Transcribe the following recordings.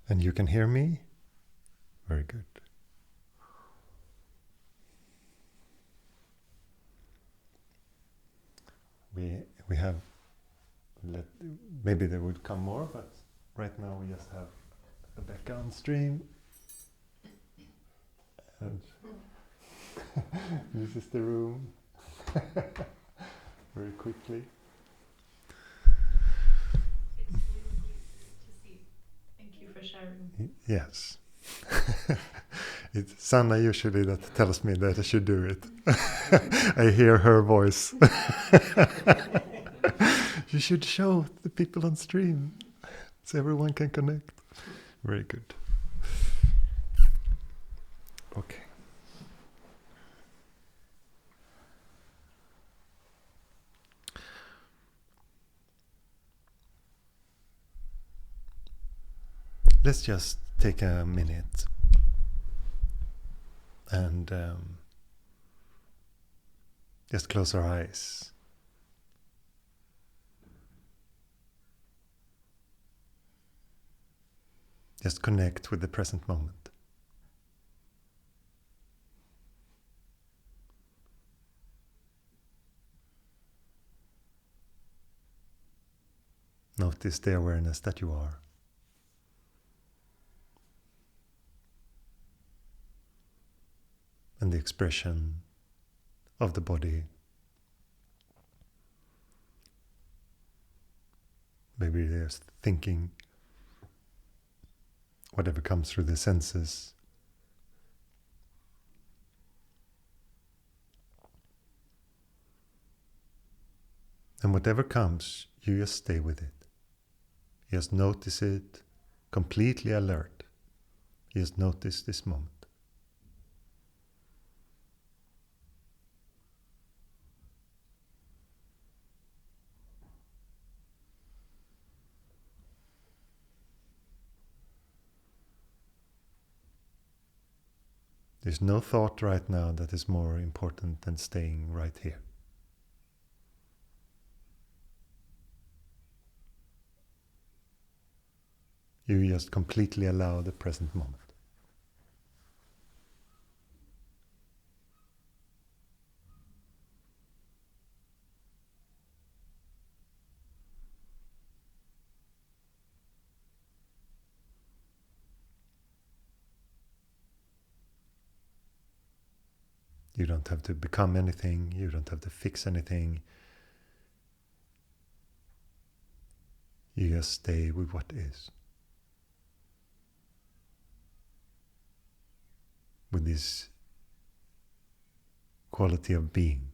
And you can hear me? Very good. We have, maybe there would come more, but right now we just have a background stream. And this is the room. Very quickly. It's really great to see. Thank you for sharing. Yes. It's Sanna usually that tells me that I should do it. I hear her voice. You should show the people on stream so everyone can connect. Very good. Okay. Let's just take a minute and just close our eyes. Just connect with the present moment. Notice the awareness that you are. And the expression of the body. Maybe there's thinking, whatever comes through the senses. And whatever comes, you just stay with it. You just notice it, completely alert. You just notice this moment. There's no thought right now that is more important than staying right here. You just completely allow the present moment. You don't have to become anything, you don't have to fix anything. You just stay with what is. With this quality of being.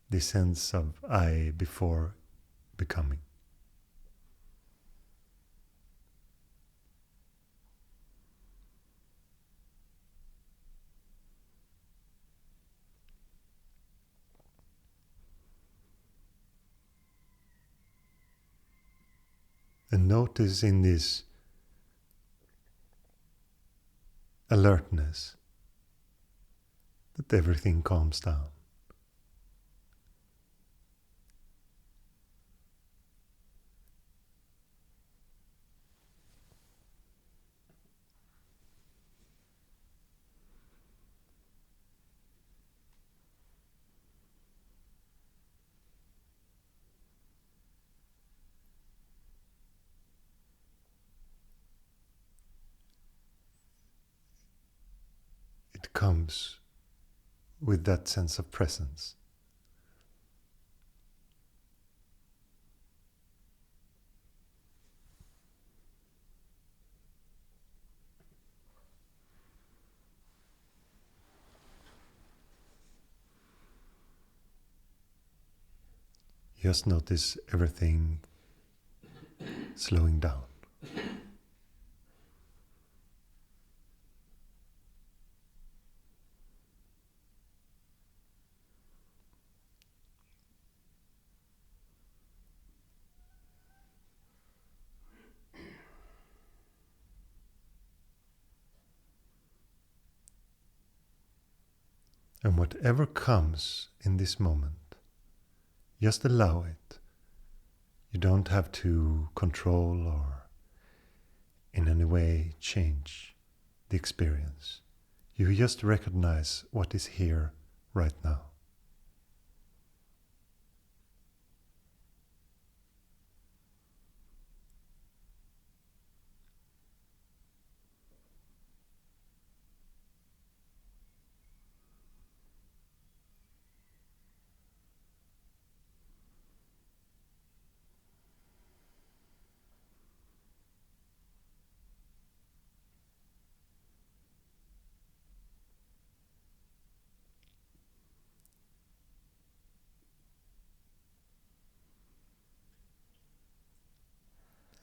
This sense of I before becoming. And notice in this alertness that everything calms down. It comes with that sense of presence. Just notice everything slowing down. And whatever comes in this moment, Just allow it. You don't have to control or in any way change the experience. You just recognize what is here right now.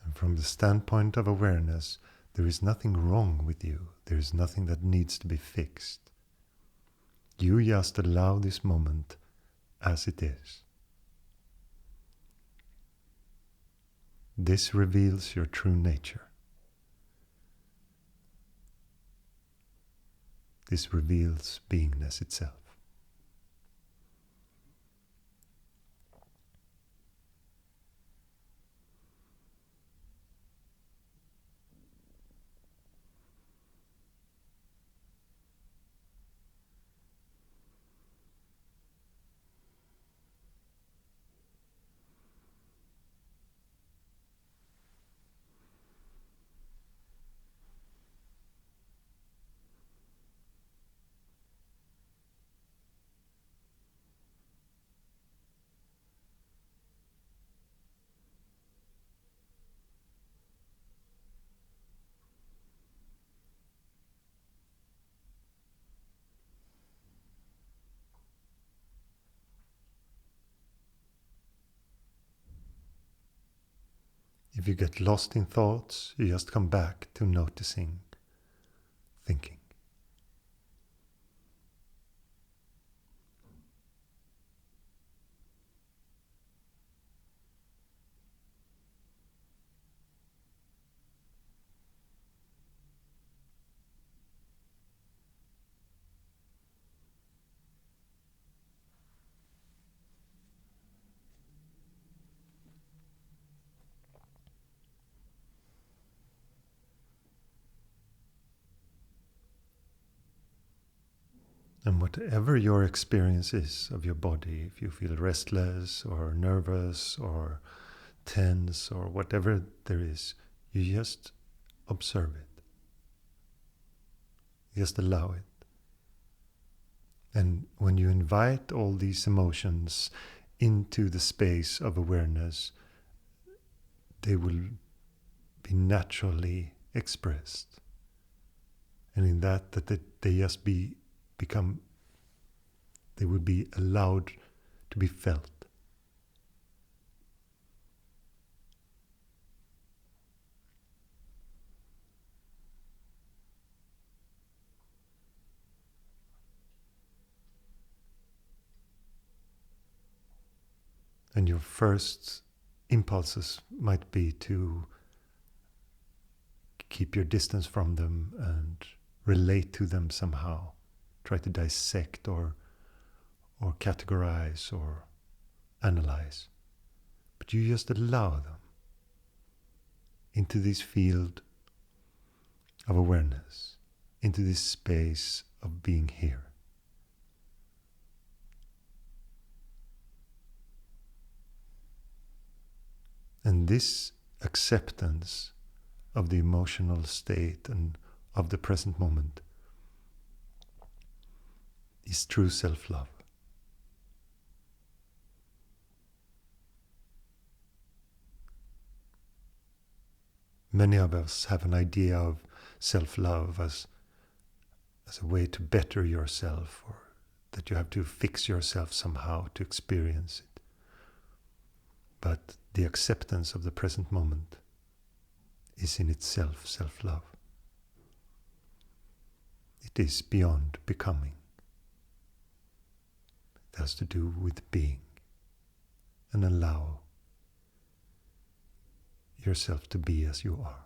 And from the standpoint of awareness, there is nothing wrong with you. There is nothing that needs to be fixed. You just allow this moment as it is. This reveals your true nature. This reveals beingness itself. If you get lost in thoughts, you just come back to noticing, thinking. And whatever your experience is of your body, if you feel restless or nervous or tense or whatever there is, you just observe it. Just allow it. And when you invite all these emotions into the space of awareness, they will be naturally expressed. And in that they just they will be allowed to be felt. And your first impulses might be to keep your distance from them and relate to them somehow. Try to dissect or categorize or analyze. But you just allow them into this field of awareness, into this space of being here. And this acceptance of the emotional state and of the present moment is true self-love. Many of us have an idea of self-love as a way to better yourself, or that you have to fix yourself somehow to experience it. But the acceptance of the present moment is in itself self-love. It is beyond becoming. It has to do with being, and allow yourself to be as you are.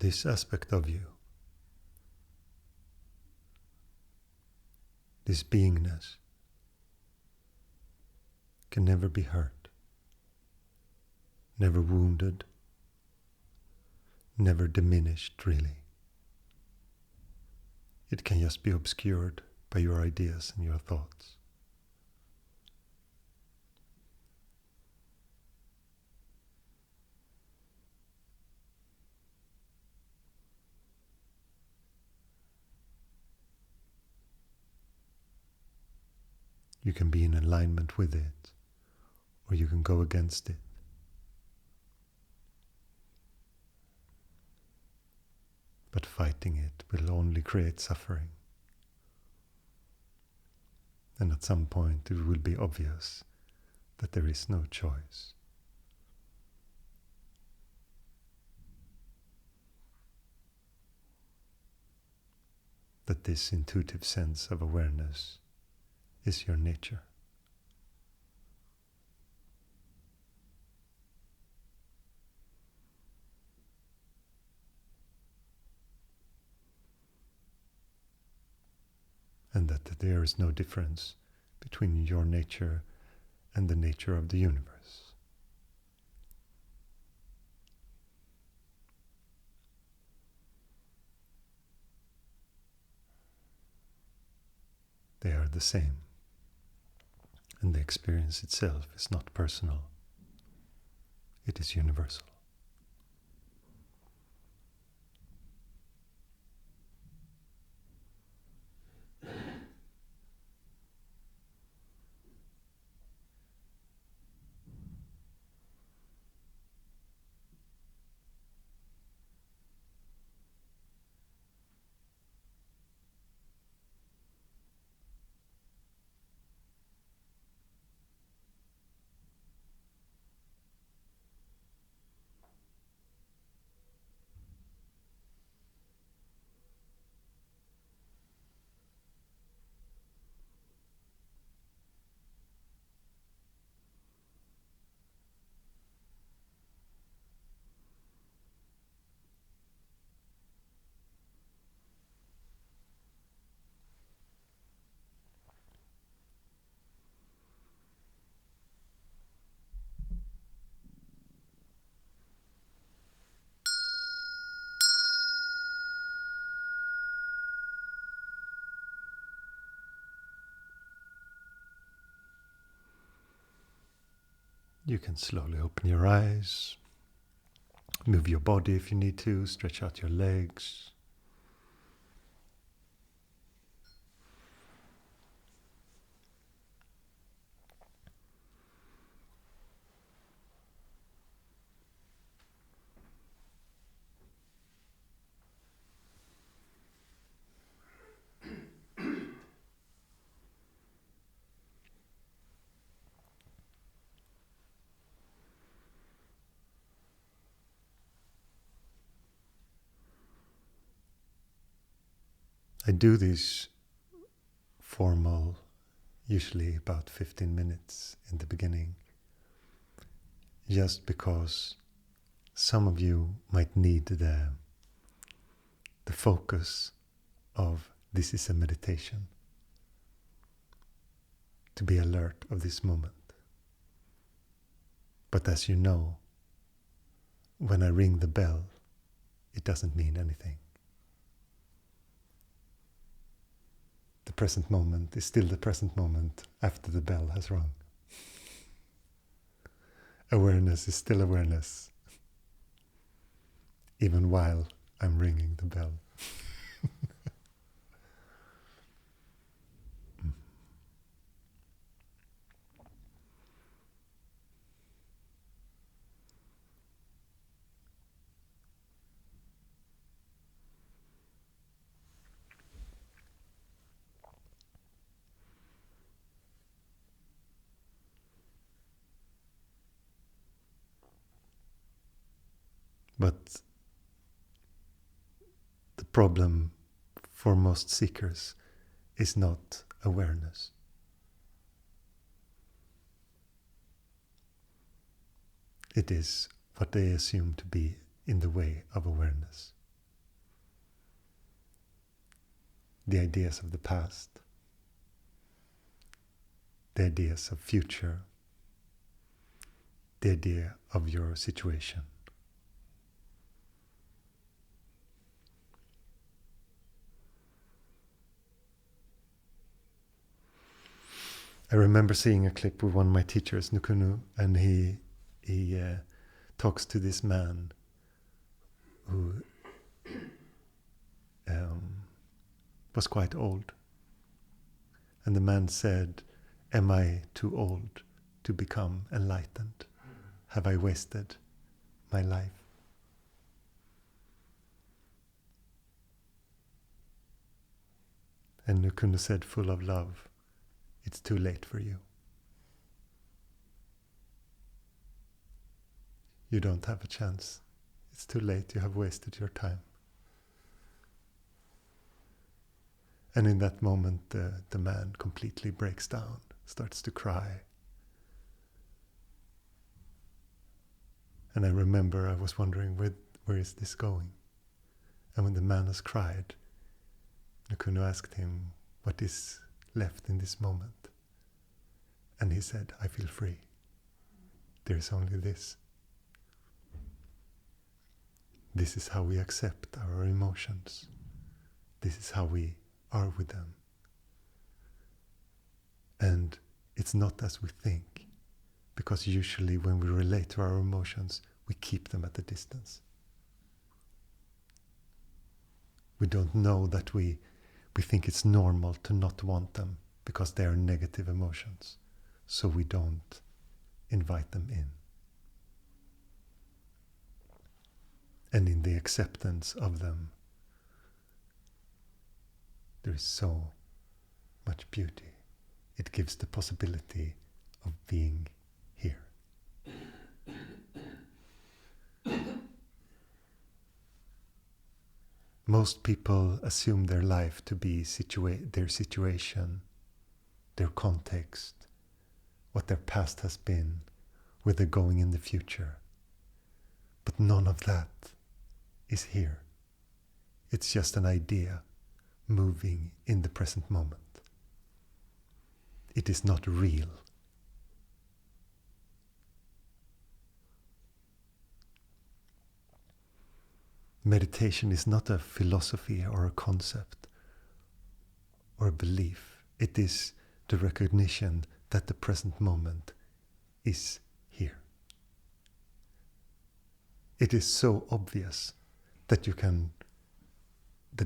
this aspect of you, this beingness, can never be hurt, never wounded, never diminished really. It can just be obscured by your ideas and your thoughts. You can be in alignment with it, or you can go against it. But fighting it will only create suffering. And at some point it will be obvious that there is no choice. That this intuitive sense of awareness is your nature. And that there is no difference between your nature and the nature of the universe. They are the same, and the experience itself is not personal. It is universal. You can slowly open your eyes, move your body if you need to, stretch out your legs. I do these formal, usually about 15 minutes in the beginning, just because some of you might need the focus of this is a meditation, to be alert of this moment. But as you know, when I ring the bell, it doesn't mean anything. The present moment is still the present moment after the bell has rung. Awareness is still awareness, even while I'm ringing the bell. But the problem for most seekers is not awareness. It is what they assume to be in the way of awareness. the ideas of the past, the ideas of future, the idea of your situation. I remember seeing a clip with one of my teachers, Nukunu, and he talks to this man who was quite old. And the man said, "Am I too old to become enlightened? Have I wasted my life?" And Nukunu said, full of love, "It's too late for you. You don't have a chance. It's too late. You have wasted your time." And in that moment, the man completely breaks down, starts to cry. And I remember I was wondering, where is this going? And when the man has cried, Nukunu asked him, "What is left in this moment?" And he said, "I feel free. There is only this." This is how we accept our emotions. This is how we are with them. And it's not as we think, because usually when we relate to our emotions, we keep them at a distance. We don't know that we think it's normal to not want them because they are negative emotions, so we don't invite them in. And in the acceptance of them, there is so much beauty. It gives the possibility of being here. Most people assume their life to be their situation, their context, what their past has been, where they're going in the future. But none of that is here. It's just an idea moving in the present moment. It is not real. Meditation is not a philosophy or a concept or a belief. It is the recognition that the present moment is here. It is so obvious that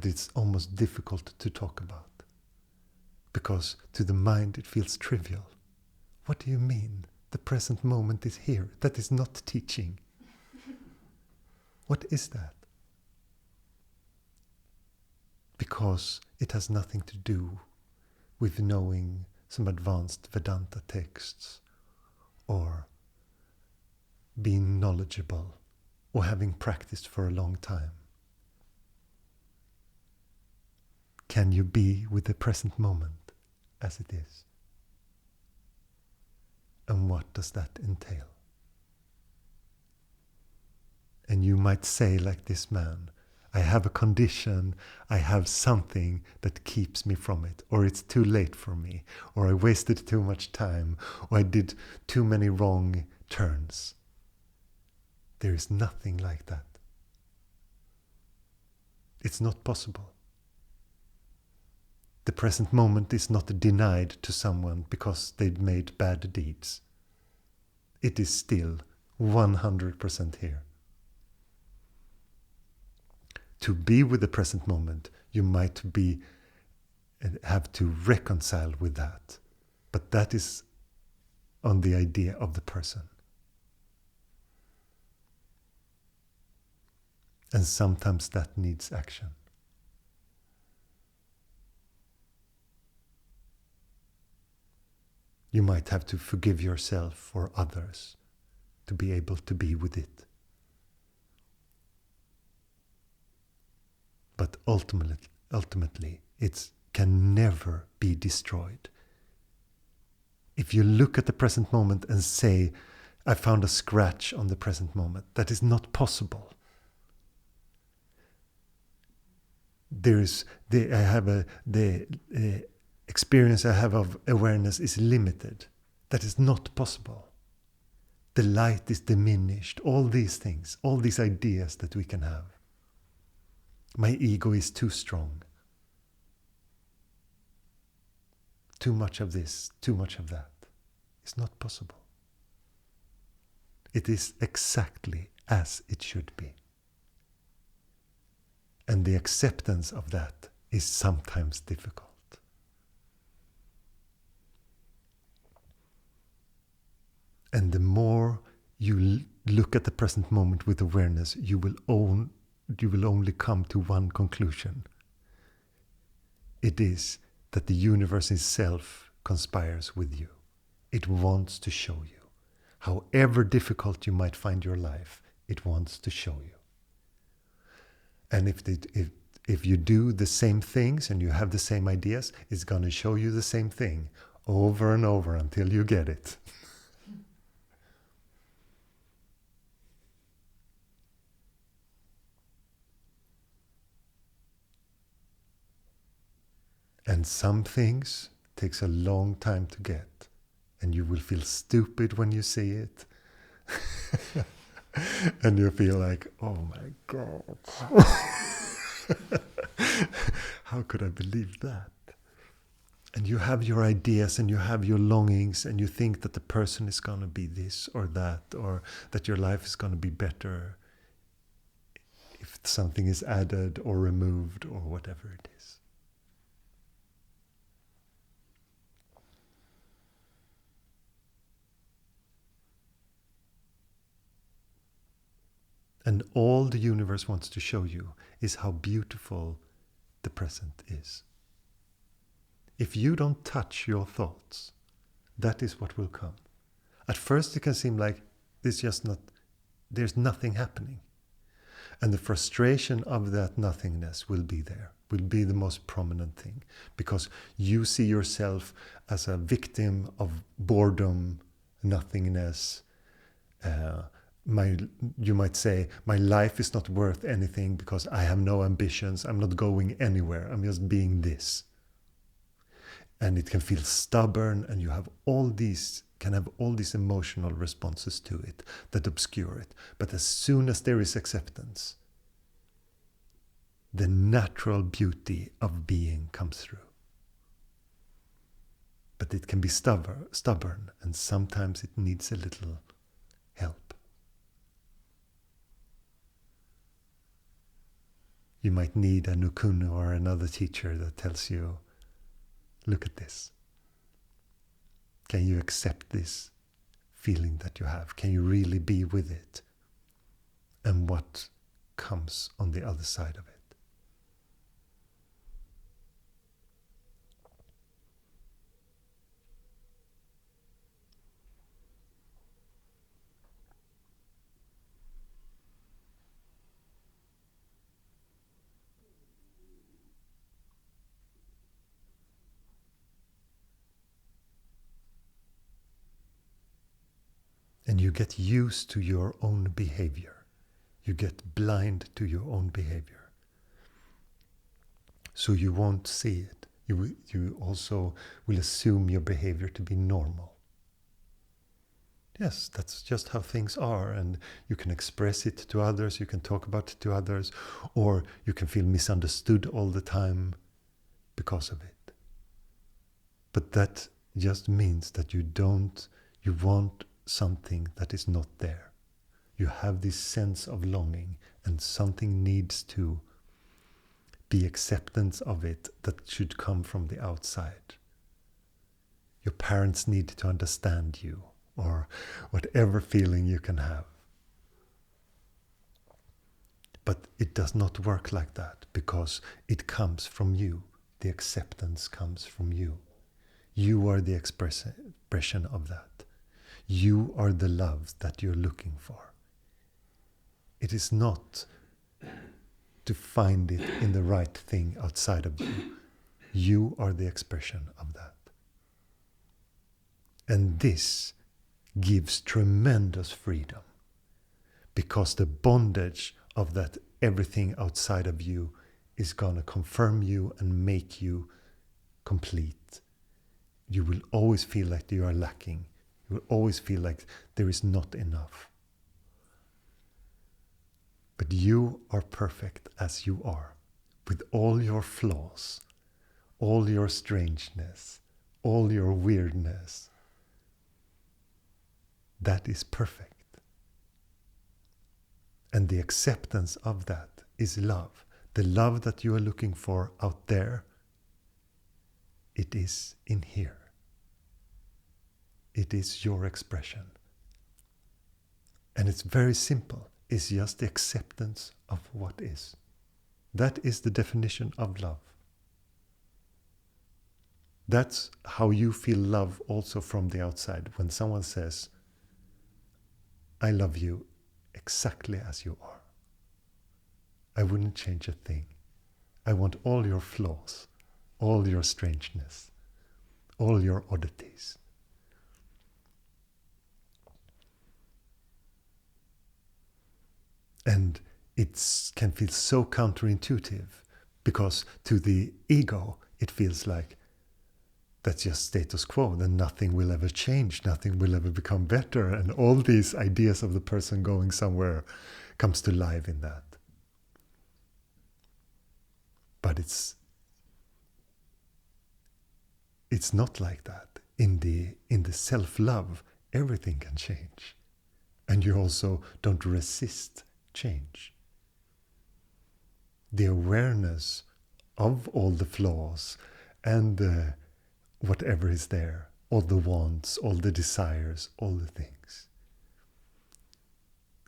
it's almost difficult to talk about. Because to the mind it feels trivial. What do you mean? The present moment is here. That is not teaching. What is that? Because it has nothing to do with knowing some advanced Vedanta texts or being knowledgeable or having practiced for a long time. Can you be with the present moment as it is? And what does that entail? And you might say like this man, I have a condition, I have something that keeps me from it, or it's too late for me, or I wasted too much time, or I did too many wrong turns. There is nothing like that. It's not possible. The present moment is not denied to someone because they've made bad deeds. It is still 100% here. To be with the present moment, you might have to reconcile with that. But that is on the idea of the person. And sometimes that needs action. You might have to forgive yourself or others to be able to be with it. But ultimately, it can never be destroyed. If you look at the present moment and say, I found a scratch on the present moment, that is not possible. the experience I have of awareness is limited. That is not possible. The light is diminished. All these things, all these ideas that we can have. My ego is too strong. Too much of this, too much of that. It's not possible. It is exactly as it should be. And the acceptance of that is sometimes difficult. And the more you look at the present moment with awareness, you will only come to one conclusion. It is that the universe itself conspires with you. It wants to show you. However difficult you might find your life, it wants to show you. And if you do the same things and you have the same ideas, it's going to show you the same thing over and over until you get it. And some things takes a long time to get, and you will feel stupid when you see it. And you feel like, oh my God. How could I believe that? And you have your ideas and you have your longings, and you think that the person is going to be this or that, or that your life is going to be better if something is added or removed or whatever it is. And all the universe wants to show you is how beautiful the present is. If you don't touch your thoughts, that is what will come. At first it can seem like there's nothing happening. And the frustration of that nothingness will be there, will be the most prominent thing. Because you see yourself as a victim of boredom, nothingness. You might say, my life is not worth anything because I have no ambitions. I'm not going anywhere. I'm just being this. And it can feel stubborn, and you have can have all these emotional responses to it that obscure it. But as soon as there is acceptance, the natural beauty of being comes through. But it can be stubborn, and sometimes it needs a little help. You might need a Nukunu or another teacher that tells you, look at this. Can you accept this feeling that you have? Can you really be with it? And what comes on the other side of it? And you get used to your own behavior. You get blind to your own behavior. So you won't see it. You also will assume your behavior to be normal. Yes, that's just how things are, and you can express it to others, you can talk about it to others, or you can feel misunderstood all the time because of it. But that just means that you want something that is not there. You have this sense of longing, and something needs to be acceptance of it that should come from the outside. Your parents need to understand you, or whatever feeling you can have. But it does not work like that, because it comes from you. The acceptance comes from you. You are the expression of that. You are the love that you're looking for. It is not to find it in the right thing outside of you. You are the expression of that. And this gives tremendous freedom, because the bondage of that everything outside of you is going to confirm you and make you complete. You will always feel like you are lacking. You will always feel like there is not enough. But you are perfect as you are, with all your flaws, all your strangeness, all your weirdness. That is perfect. And the acceptance of that is love. The love that you are looking for out there, it is in here. It is your expression. And it's very simple. It's just the acceptance of what is. That is the definition of love. That's how you feel love also from the outside. When someone says, I love you exactly as you are. I wouldn't change a thing. I want all your flaws, all your strangeness, all your oddities. And it can feel so counterintuitive, because to the ego it feels like that's just status quo, then nothing will ever change, nothing will ever become better, and all these ideas of the person going somewhere comes to life in that. But it's not like that. In the self-love, everything can change. And you also don't resist change. The awareness of all the flaws and whatever is there, all the wants, all the desires, all the things,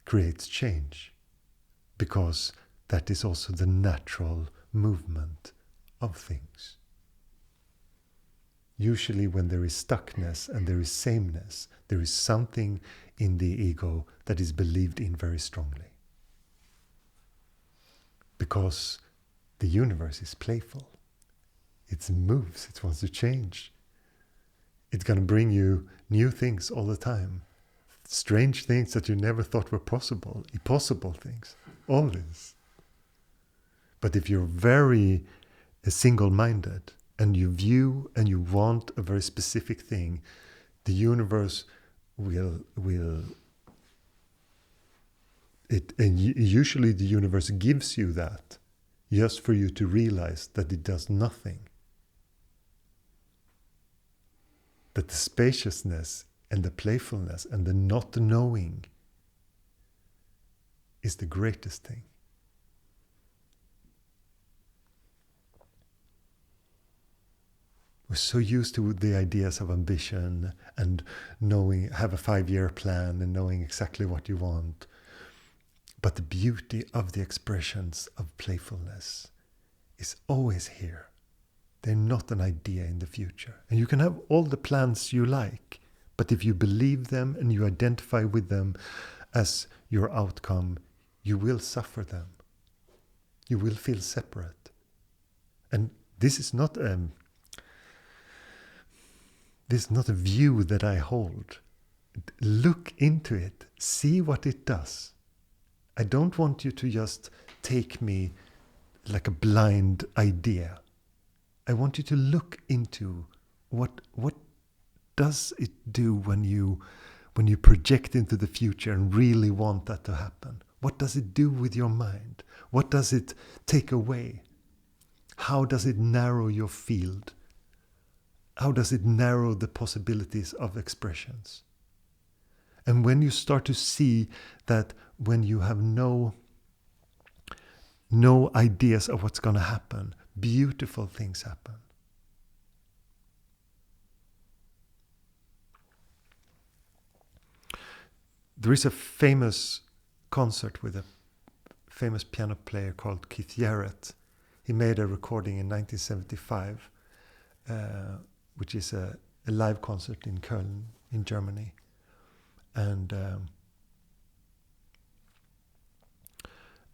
creates change, because that is also the natural movement of things. Usually when there is stuckness and there is sameness, there is something in the ego that is believed in very strongly. Because the universe is playful. It moves, it wants to change. It's going to bring you new things all the time. Strange things that you never thought were possible. Impossible things. All this. But if you're very single-minded and you view and you want a very specific thing, the universe will and usually the universe gives you that just for you to realize that it does nothing. That the spaciousness and the playfulness and the not knowing is the greatest thing. We're so used to the ideas of ambition and knowing, have a 5-year plan and knowing exactly what you want. But the beauty of the expressions of playfulness is always here. They're not an idea in the future. And you can have all the plans you like, but if you believe them and you identify with them as your outcome, you will suffer them. You will feel separate. And this is not a view that I hold. Look into it. See what it does. I don't want you to just take me like a blind idea. I want you to look into what does it do when you project into the future and really want that to happen. What does it do with your mind? What does it take away? How does it narrow your field? How does it narrow the possibilities of expressions? And when you start to see that when you have no ideas of what's going to happen, beautiful things happen. There is a famous concert with a famous piano player called Keith Jarrett. He made a recording in 1975, which is a live concert in Köln, in Germany. And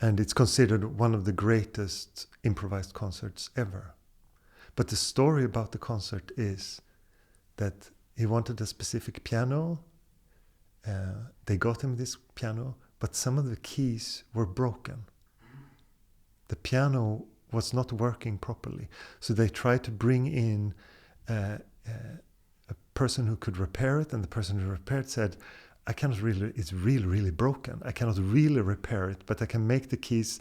it's considered one of the greatest improvised concerts ever. But the story about the concert is that he wanted a specific piano. They got him this piano, but some of the keys were broken. The piano was not working properly. So they tried to bring in a person who could repair it, and the person who repaired said, I cannot really, it's really, really broken. I cannot really repair it, but I can make the keys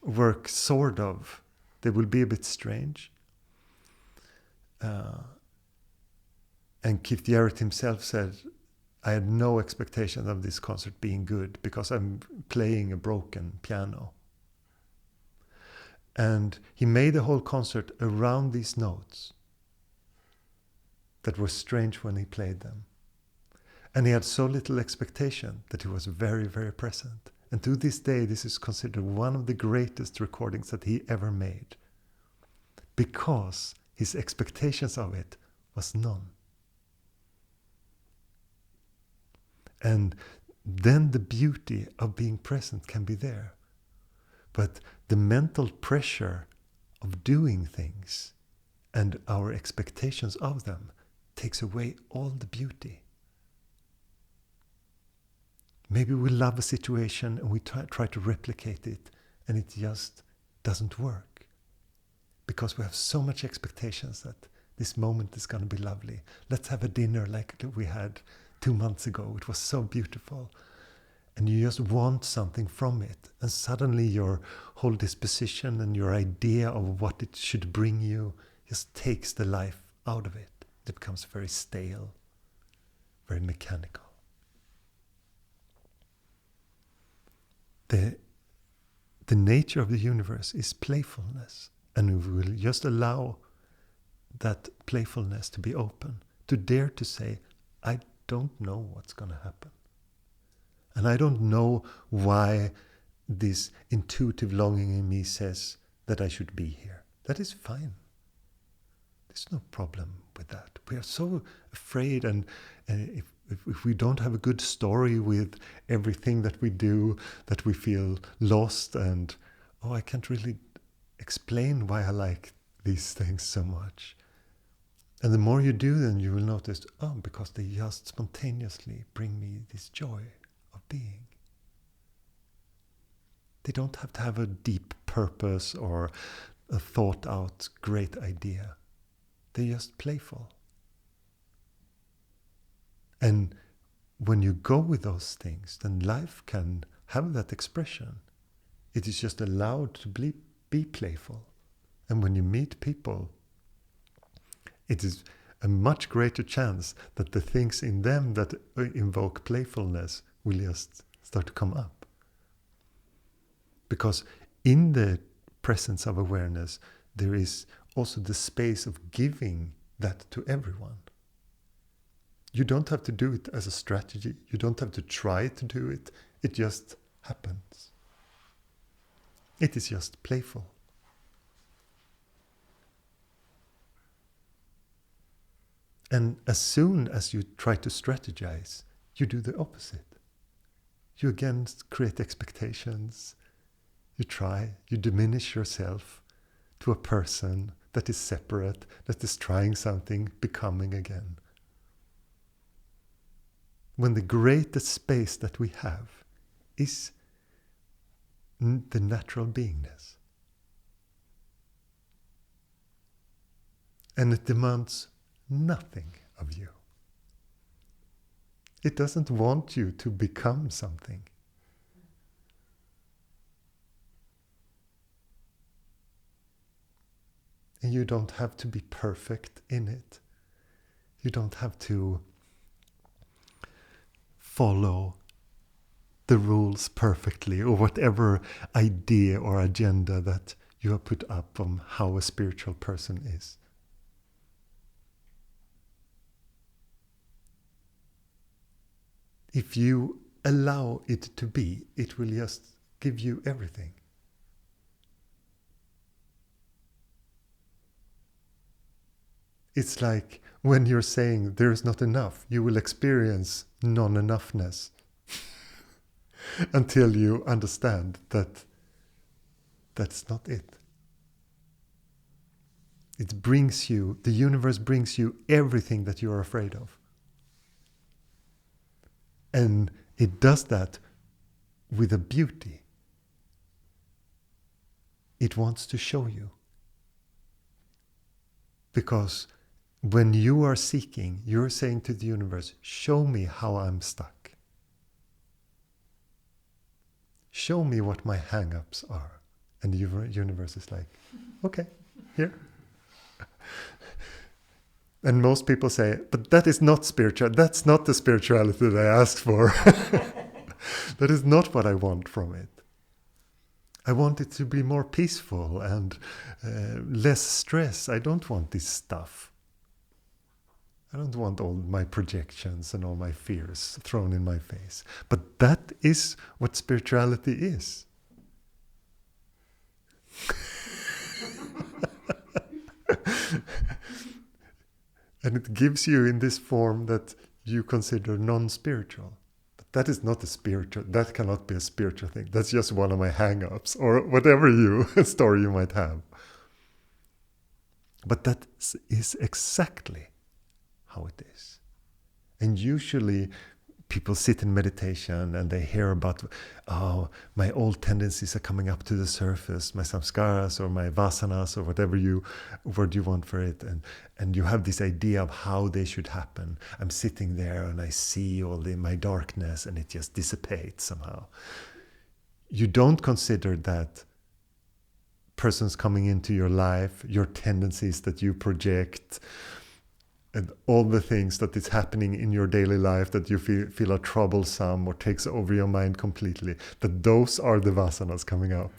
work sort of. They will be a bit strange. And Keith Jarrett himself said, I had no expectation of this concert being good because I'm playing a broken piano. And he made the whole concert around these notes that were strange when he played them. And he had so little expectation that he was very, very present. And to this day, this is considered one of the greatest recordings that he ever made, because his expectations of it was none. And then the beauty of being present can be there. But the mental pressure of doing things and our expectations of them takes away all the beauty. Maybe we love a situation and we try to replicate it, and it just doesn't work. Because we have so much expectations that this moment is going to be lovely. Let's have a dinner like we had 2 months ago. It was so beautiful. And you just want something from it. And suddenly your whole disposition and your idea of what it should bring you just takes the life out of it. It becomes very stale, very mechanical. The nature of the universe is playfulness. And we will just allow that playfulness to be open. To dare to say, I don't know what's going to happen. And I don't know why this intuitive longing in me says that I should be here. That is fine. There's no problem with that. We are so afraid, and if we don't have a good story with everything that we do, that we feel lost and, I can't really explain why I like these things so much. And the more you do them, you will notice, because they just spontaneously bring me this joy of being. They don't have to have a deep purpose or a thought out great idea. They're just playful. And when you go with those things, then life can have that expression. It is just allowed to be playful. And when you meet people, it is a much greater chance that the things in them that invoke playfulness will just start to come up. Because in the presence of awareness, there is also the space of giving that to everyone. You don't have to do it as a strategy. You don't have to try to do it. It just happens. It is just playful. And as soon as you try to strategize, you do the opposite. You again create expectations. You diminish yourself to a person that is separate, that is trying something, becoming again. When the greatest space that we have is the natural beingness. And it demands nothing of you. It doesn't want you to become something. And you don't have to be perfect in it. You don't have to follow the rules perfectly, or whatever idea or agenda that you have put up on how a spiritual person is. If you allow it to be, it will just give you everything. It's like when you're saying there is not enough, you will experience non-enoughness until you understand that that's not it. It brings you, the universe brings you everything that you are afraid of. And it does that with a beauty. it wants to show you. Because when you are seeking, you're saying to the universe, show me how I'm stuck. Show me what my hang-ups are. And the universe is like, okay, here. And most people say, but that is not spiritual. That's not the spirituality that I asked for. That is not what I want from it. I want it to be more peaceful and less stress. I don't want this stuff. I don't want all my projections and all my fears thrown in my face. But that is what spirituality is. And it gives you in this form that you consider non-spiritual. But that is not a spiritual, that cannot be a spiritual thing. That's just one of my hang-ups, or whatever story you might have. But that is exactly how it is. And usually people sit in meditation and they hear about, oh, my old tendencies are coming up to the surface, my samskaras or my vasanas or whatever word you want for it. And you have this idea of how they should happen. I'm sitting there and I see all my darkness and it just dissipates somehow. You don't consider that persons coming into your life, your tendencies that you project, and all the things that is happening in your daily life that you feel are troublesome or takes over your mind completely, that those are the vasanas coming up.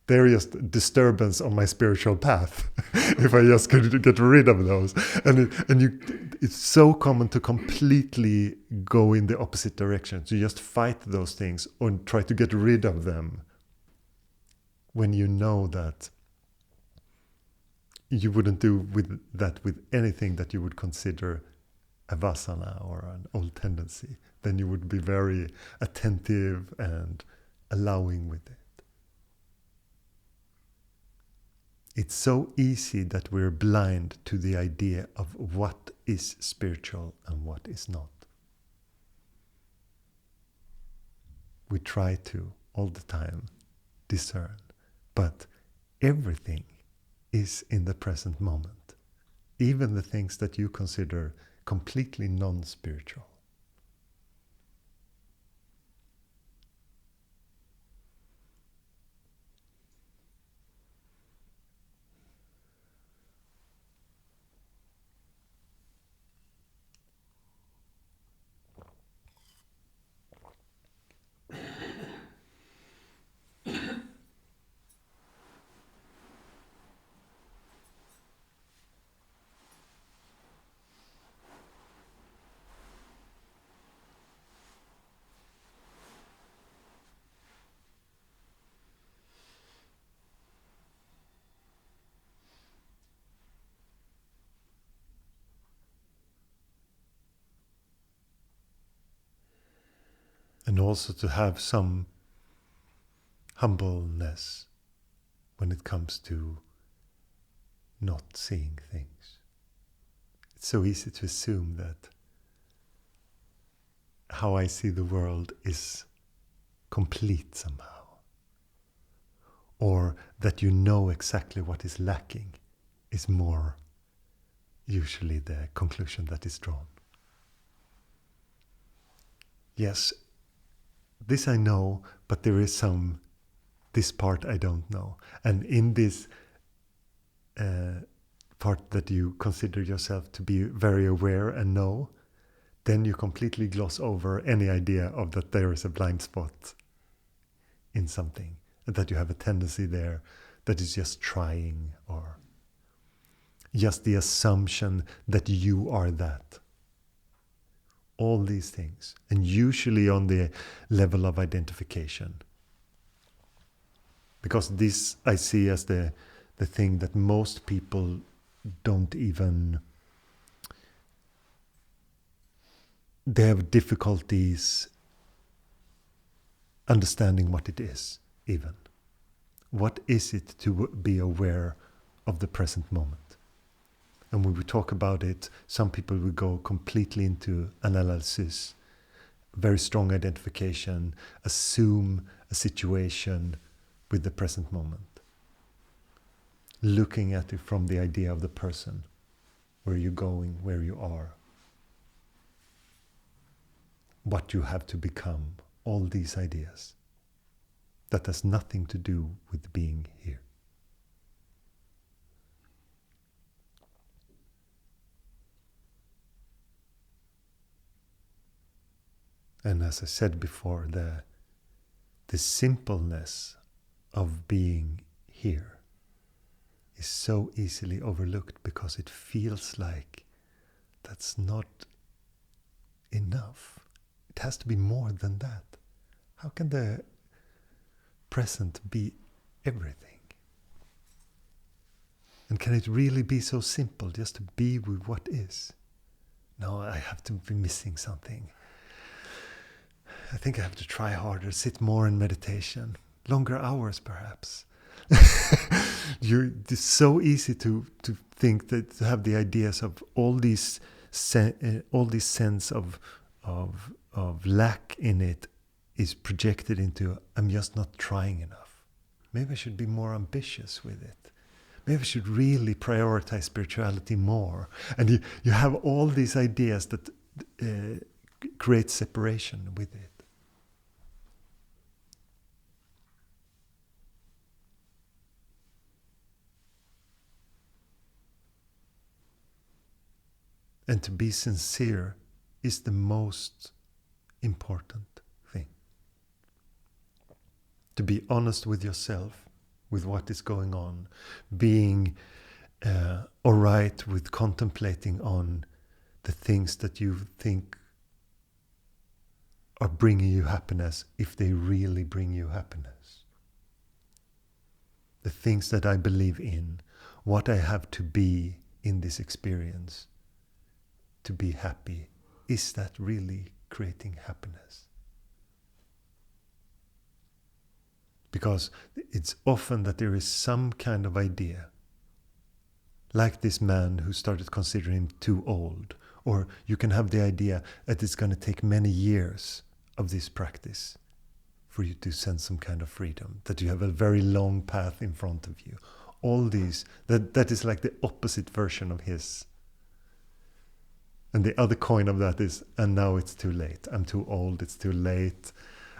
They're just disturbance on my spiritual path. If I just could get rid of those. It's so common to completely go in the opposite direction, to just fight those things or try to get rid of them when you know that you wouldn't do that with anything that you would consider a vasana or an old tendency. Then you would be very attentive and allowing with it. It's so easy that we're blind to the idea of what is spiritual and what is not. We try to, all the time, discern. But everything is in the present moment. Even the things that you consider completely non-spiritual. And also to have some humbleness when it comes to not seeing things. It's so easy to assume that how I see the world is complete somehow. Or that you know exactly what is lacking is more usually the conclusion that is drawn. Yes, this I know, but there is this part I don't know. And in this part that you consider yourself to be very aware and know, then you completely gloss over any idea of that there is a blind spot in something, and that you have a tendency there that is just trying, or just the assumption that you are that. All these things, and usually on the level of identification. Because this I see as the thing that most people don't even, they have difficulties understanding what it is, even. What is it to be aware of the present moment? And when we talk about it, some people will go completely into analysis, very strong identification, assume a situation with the present moment. Looking at it from the idea of the person, where you're going, where you are, what you have to become, all these ideas. That has nothing to do with being here. And as I said before, the simpleness of being here is so easily overlooked because it feels like that's not enough. It has to be more than that. How can the present be everything? And can it really be so simple just to be with what is? No, I have to be missing something. I think I have to try harder, sit more in meditation, longer hours perhaps. It's so easy to think that, to have the ideas of all these sense of lack in it is projected into, I'm just not trying enough. Maybe I should be more ambitious with it. Maybe I should really prioritize spirituality more. And you have all these ideas that create separation with it. And to be sincere is the most important thing. To be honest with yourself, with what is going on, being all right with contemplating on the things that you think are bringing you happiness, if they really bring you happiness. The things that I believe in, what I have to be in this experience to be happy, is that really creating happiness? Because it's often that there is some kind of idea, like this man who started considering him too old, or you can have the idea that it's going to take many years of this practice for you to sense some kind of freedom, that you have a very long path in front of you. All these, that is like the opposite version of his. And the other coin of that is, and now it's too late. I'm too old, it's too late.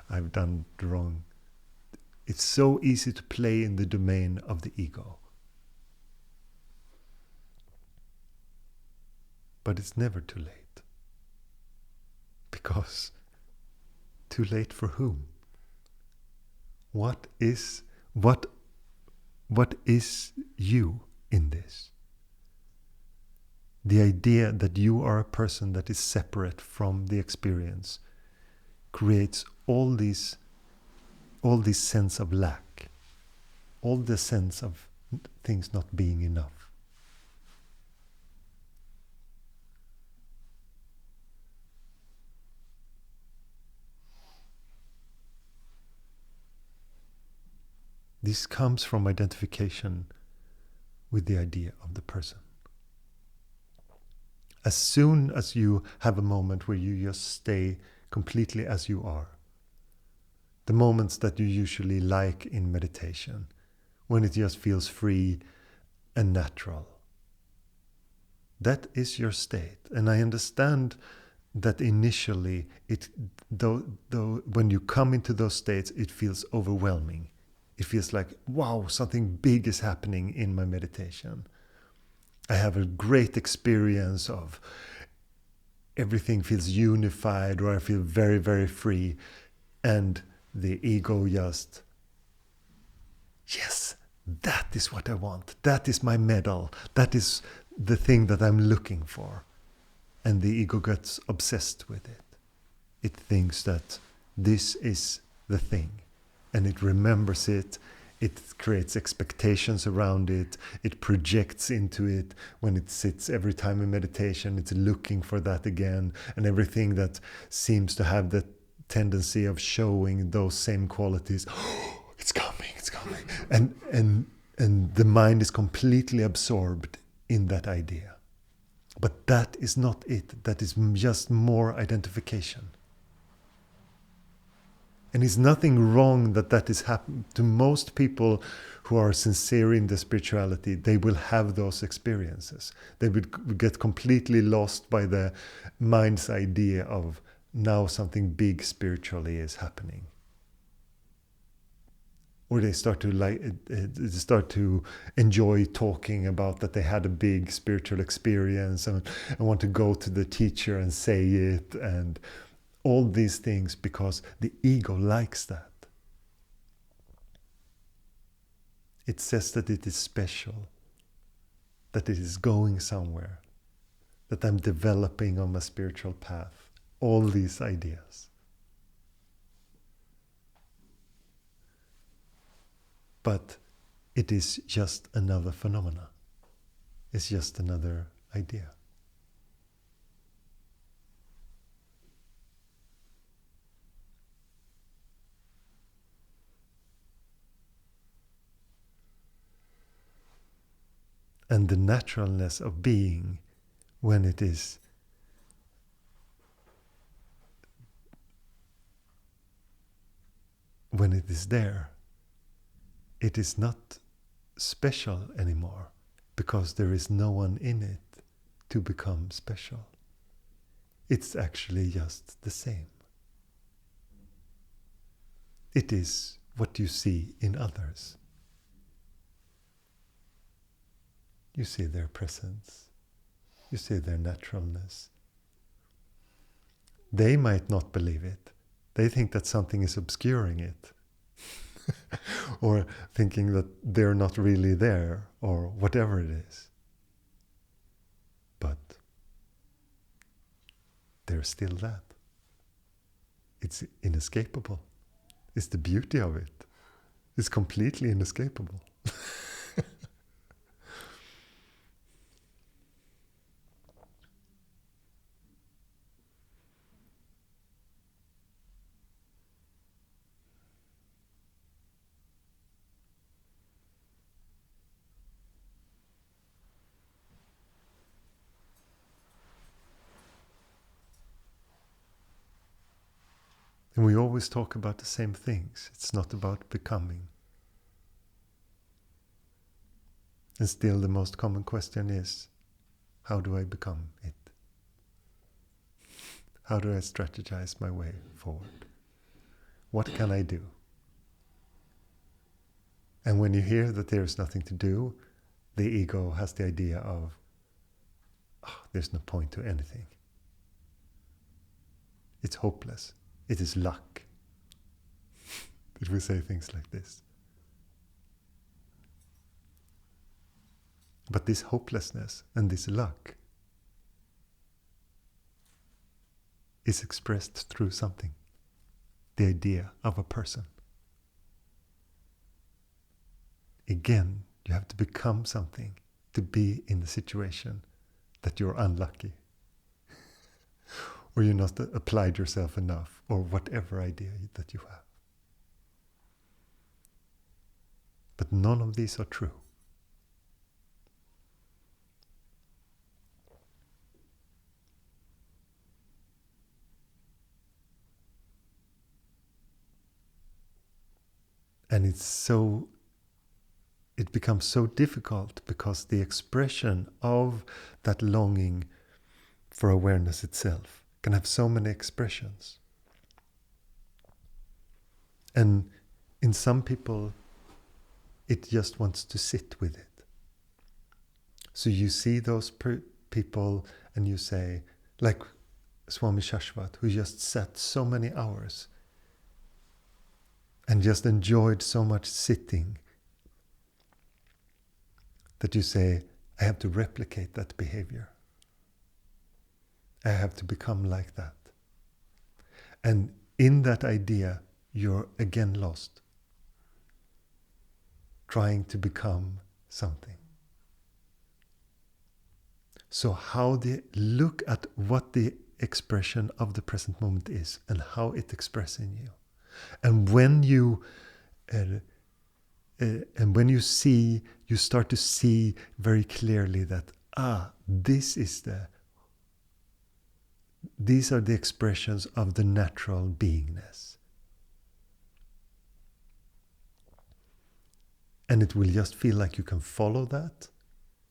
I've done wrong. It's so easy to play in the domain of the ego. But it's never too late. Because too late for whom? What is you in this? The idea that you are a person that is separate from the experience creates all this sense of lack, all the sense of things not being enough. This comes from identification with the idea of the person. As soon as you have a moment where you just stay completely as you are, the moments that you usually like in meditation, when it just feels free and natural, that is your state. And I understand that initially, though when you come into those states, it feels overwhelming. It feels like, wow, something big is happening in my meditation. I have a great experience of everything feels unified, or I feel very, very free. And the ego just, yes, that is what I want. That is my medal. That is the thing that I'm looking for. And the ego gets obsessed with it. It thinks that this is the thing. And it remembers it. It creates expectations around it. It projects into it when it sits every time in meditation. It's looking for that again. And everything that seems to have the tendency of showing those same qualities. Oh, it's coming, it's coming. And the mind is completely absorbed in that idea. But that is not it. That is just more identification. And it's nothing wrong that is happening. To most people who are sincere in their spirituality, they will have those experiences. They would get completely lost by the mind's idea of now something big spiritually is happening. Or they start to enjoy talking about that they had a big spiritual experience and want to go to the teacher and say it, and all these things, because the ego likes that. It says that it is special, that it is going somewhere, that I'm developing on my spiritual path. All these ideas. But it is just another phenomena. It's just another idea. And the naturalness of being, when it is there, it is not special anymore, because there is no one in it to become special. It's actually just the same. It is what you see in others. You see their presence. You see their naturalness. They might not believe it. They think that something is obscuring it. Or thinking that they're not really there, or whatever it is. But they're still that. It's inescapable. It's the beauty of it. It's completely inescapable. And we always talk about the same things. It's not about becoming. And still the most common question is, how do I become it? How do I strategize my way forward? What can I do? And when you hear that there is nothing to do, the ego has the idea of, there's no point to anything. It's hopeless. It is luck. Did we say things like this? But this hopelessness and this luck is expressed through something. The idea of a person. Again, you have to become something to be in the situation that you're unlucky. Or you're not applied yourself enough, or whatever idea that you have. But none of these are true. And it becomes so difficult, because the expression of that longing for awareness itself can have so many expressions. And in some people, it just wants to sit with it. So you see those people and you say, like Swami Shashwat, who just sat so many hours and just enjoyed so much sitting, that you say, I have to replicate that behavior. I have to become like that. And in that idea, you're again lost, trying to become something. So look at what the expression of the present moment is, and how it expresses in you. And when you start to see very clearly that these are the expressions of the natural beingness. And it will just feel like you can follow that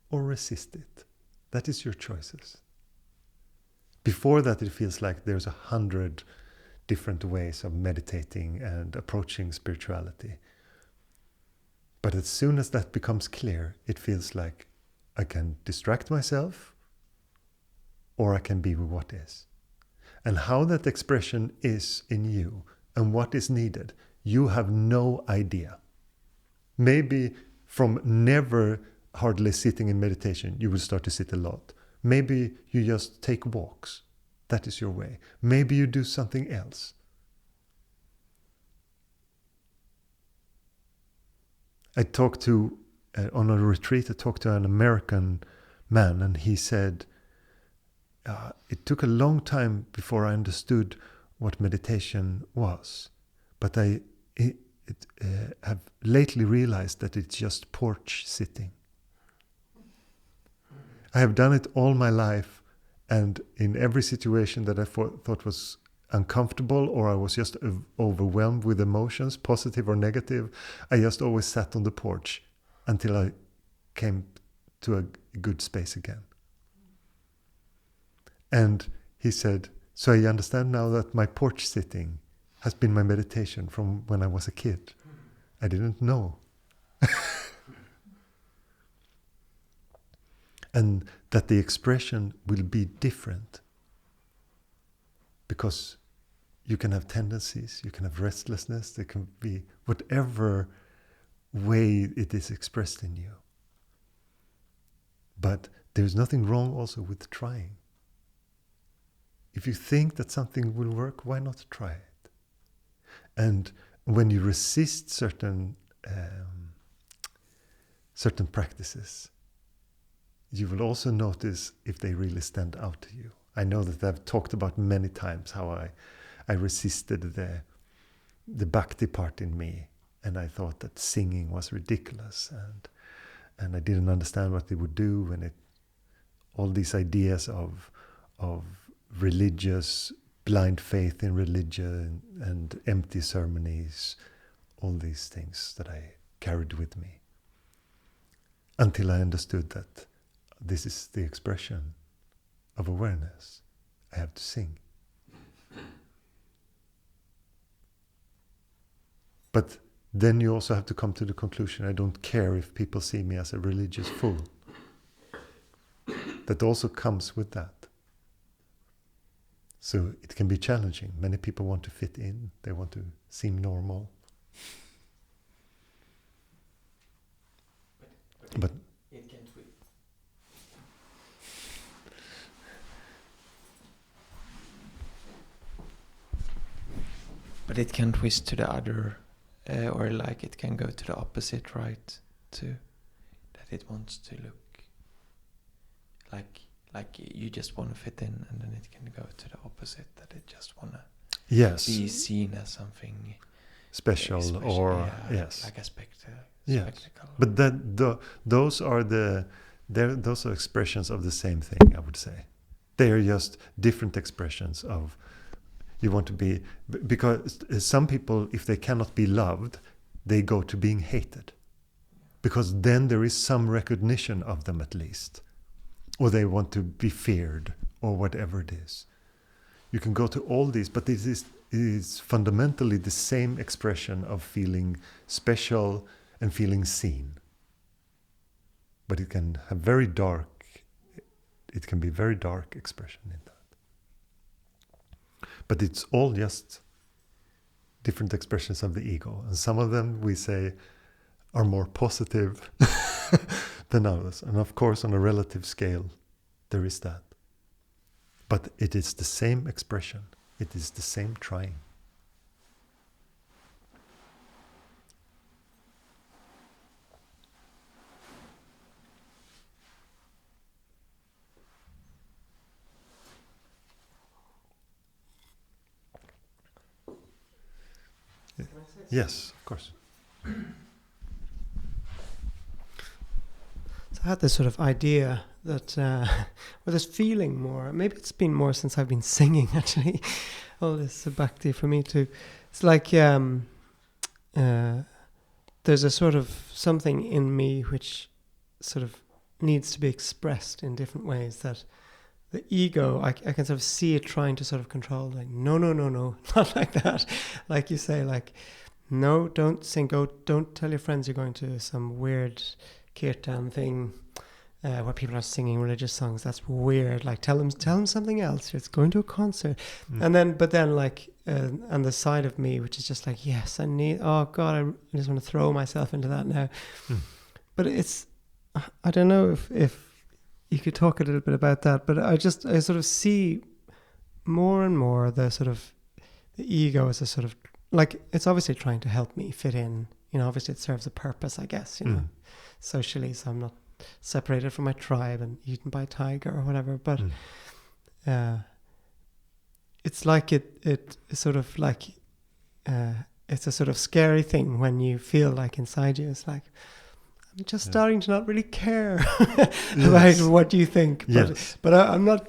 or resist it. That is your choices. Before that, it feels like there's 100 different ways of meditating and approaching spirituality. But as soon as that becomes clear, it feels like I can distract myself or I can be with what is. And how that expression is in you and what is needed, you have no idea. Maybe from never hardly sitting in meditation, you will start to sit a lot. Maybe you just take walks. That is your way. Maybe you do something else. I talked to, on a retreat, I talked to an American man, and he said, it took a long time before I understood what meditation was. But I have lately realized that it's just porch sitting. I have done it all my life, and in every situation that I thought was uncomfortable or I was just overwhelmed with emotions, positive or negative, I just always sat on the porch until I came to a good space again. And he said, so I understand now that my porch sitting has been my meditation from when I was a kid. I didn't know. And that the expression will be different. Because you can have tendencies, you can have restlessness, there can be whatever way it is expressed in you. But there's nothing wrong also with trying. If you think that something will work, why not try it? And when you resist certain practices, you will also notice if they really stand out to you. I know that I've talked about many times how I resisted the bhakti part in me, and I thought that singing was ridiculous, and I didn't understand what it would do, and all these ideas of religious blind faith in religion and empty ceremonies, all these things that I carried with me, until I understood that this is the expression of awareness. I have to sing. But then you also have to come to the conclusion, I don't care if people see me as a religious fool. That also comes with that. So it can be challenging. Many people want to fit in. They want to seem normal. But it can twist. But it can twist to the other, or like it can go to the opposite, right? Too, that it wants to look like you just want to fit in, and then it can go to the opposite, that it just want to be seen as something special or yes, like a spectacle. But those are those are expressions of the same thing, I would say. They are just different expressions of you want to be, because some people, if they cannot be loved, they go to being hated, because then there is some recognition of them at least. Or they want to be feared, or whatever it is. You can go to all these, but it is fundamentally the same expression of feeling special and feeling seen. But it can have it can be very dark expression in that. But it's all just different expressions of the ego. And some of them, we say, are more positive than others. And of course, on a relative scale, there is that. But it is the same expression. It is the same trying. Yes, of course. I had this sort of idea that, or this feeling more, maybe it's been more since I've been singing actually, all this bhakti for me too. It's like there's a sort of something in me which sort of needs to be expressed in different ways, that the ego, I can sort of see it trying to sort of control, like, no, not like that. Like you say, like, no, don't sing, don't tell your friends you're going to some weird kirtan thing where people are singing religious songs. That's weird. Like, tell them something else. It's going to a concert. But then like, on the side of me, which is just like, yes, oh God, I just want to throw myself into that now. But it's, I don't know if you could talk a little bit about that, but I sort of see more and more the sort of the ego as a sort of, like, it's obviously trying to help me fit in. You know, obviously it serves a purpose, I guess, you know, socially, so I'm not separated from my tribe and eaten by a tiger or whatever. But it's like it sort of like, it's a sort of scary thing when you feel like inside you, it's like, I'm just starting to not really care about what you think. But I'm not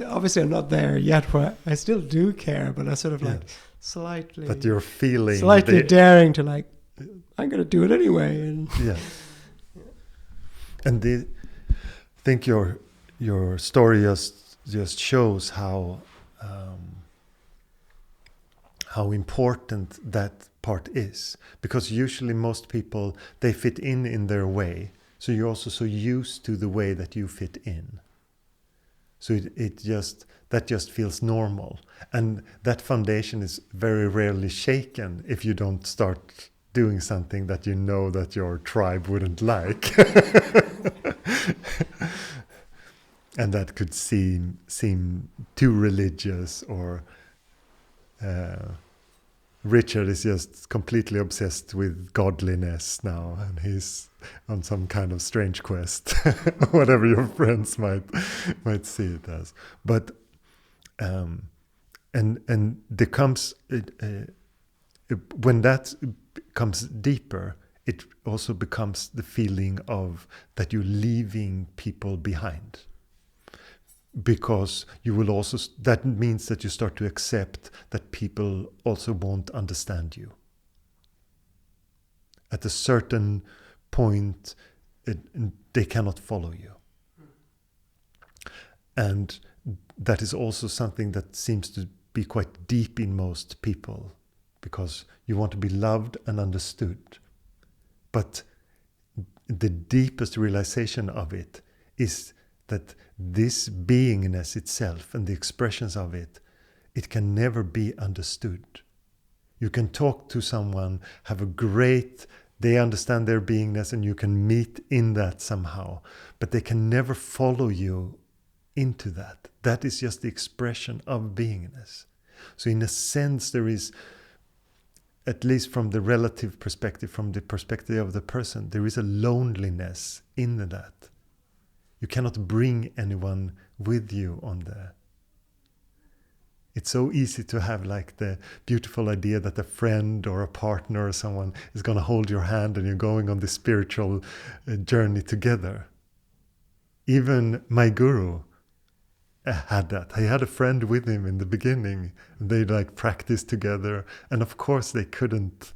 there yet where I still do care, but I sort of like slightly. But you're feeling slightly daring to, like, I'm going to do it anyway. And and I think your story just shows how important that part is, because usually most people, they fit in their way, so you're also so used to the way that you fit in, so that just feels normal, and that foundation is very rarely shaken if you don't start doing something that you know that your tribe wouldn't like. And that could seem too religious, or Richard is just completely obsessed with godliness now, and he's on some kind of strange quest, whatever your friends might see it as. But and there comes when that comes deeper, it also becomes the feeling of that you're leaving people behind. Because you will also, that means that you start to accept that people also won't understand you. At a certain point, they cannot follow you. And that is also something that seems to be quite deep in most people, because you want to be loved and understood. But the deepest realization of it is that this beingness itself and the expressions of it can never be understood. You can talk to someone, they understand their beingness, and you can meet in that somehow, but they can never follow you into that. That is just the expression of beingness. So in a sense, there is, at least from the relative perspective, from the perspective of the person, there is a loneliness in that. You cannot bring anyone with you on there. It's so easy to have like the beautiful idea that a friend or a partner or someone is going to hold your hand and you're going on this spiritual journey together. Even my guru had that. I had a friend with him in the beginning. They like practiced together, and of course they couldn't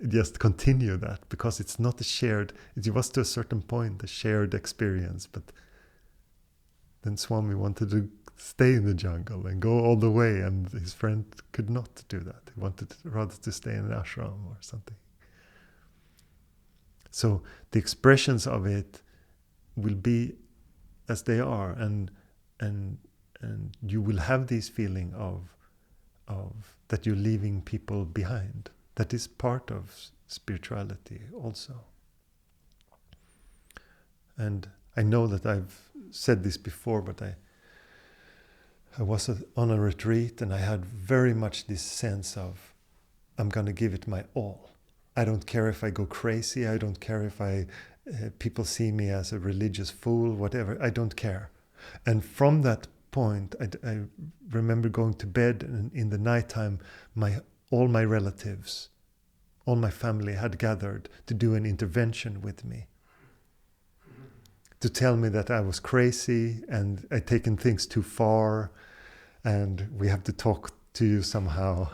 just continue that, because it's not a shared, it was to a certain point a shared experience. But then Swami wanted to stay in the jungle and go all the way, and his friend could not do that. He wanted rather to stay in an ashram or something. So the expressions of it will be as they are, and you will have this feeling of that you're leaving people behind. That is part of spirituality also. And I know that I've said this before, but I was on a retreat, and I had very much this sense of, I'm going to give it my all. I don't care if I go crazy. I don't care if people see me as a religious fool, whatever. I don't care. And from that point, I remember going to bed, and in the nighttime, all my relatives, all my family had gathered to do an intervention with me, to tell me that I was crazy and I'd taken things too far, and we have to talk to you somehow.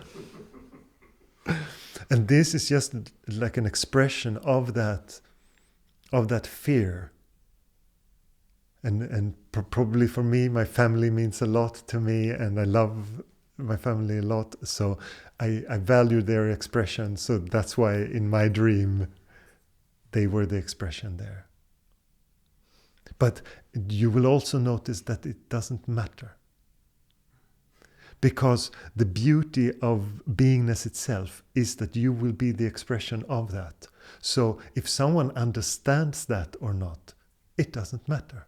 And this is just like an expression of that fear. And probably for me, my family means a lot to me, and I love my family a lot. So I value their expression. So that's why in my dream, they were the expression there. But you will also notice that it doesn't matter. Because the beauty of beingness itself is that you will be the expression of that. So if someone understands that or not, it doesn't matter.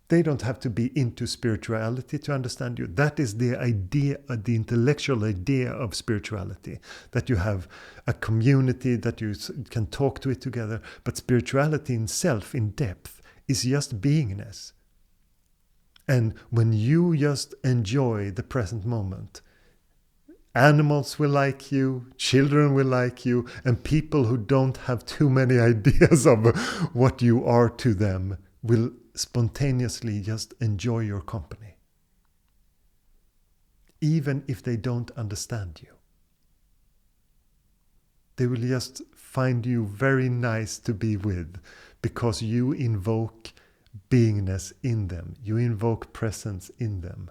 They don't have to be into spirituality to understand you. That is the idea, the intellectual idea of spirituality. That you have a community, that you can talk to it together. But spirituality in self, in depth, is just beingness. And when you just enjoy the present moment, animals will like you, children will like you, and people who don't have too many ideas of what you are to them will spontaneously just enjoy your company. Even if they don't understand you. They will just find you very nice to be with because you invoke beingness in them. You invoke presence in them.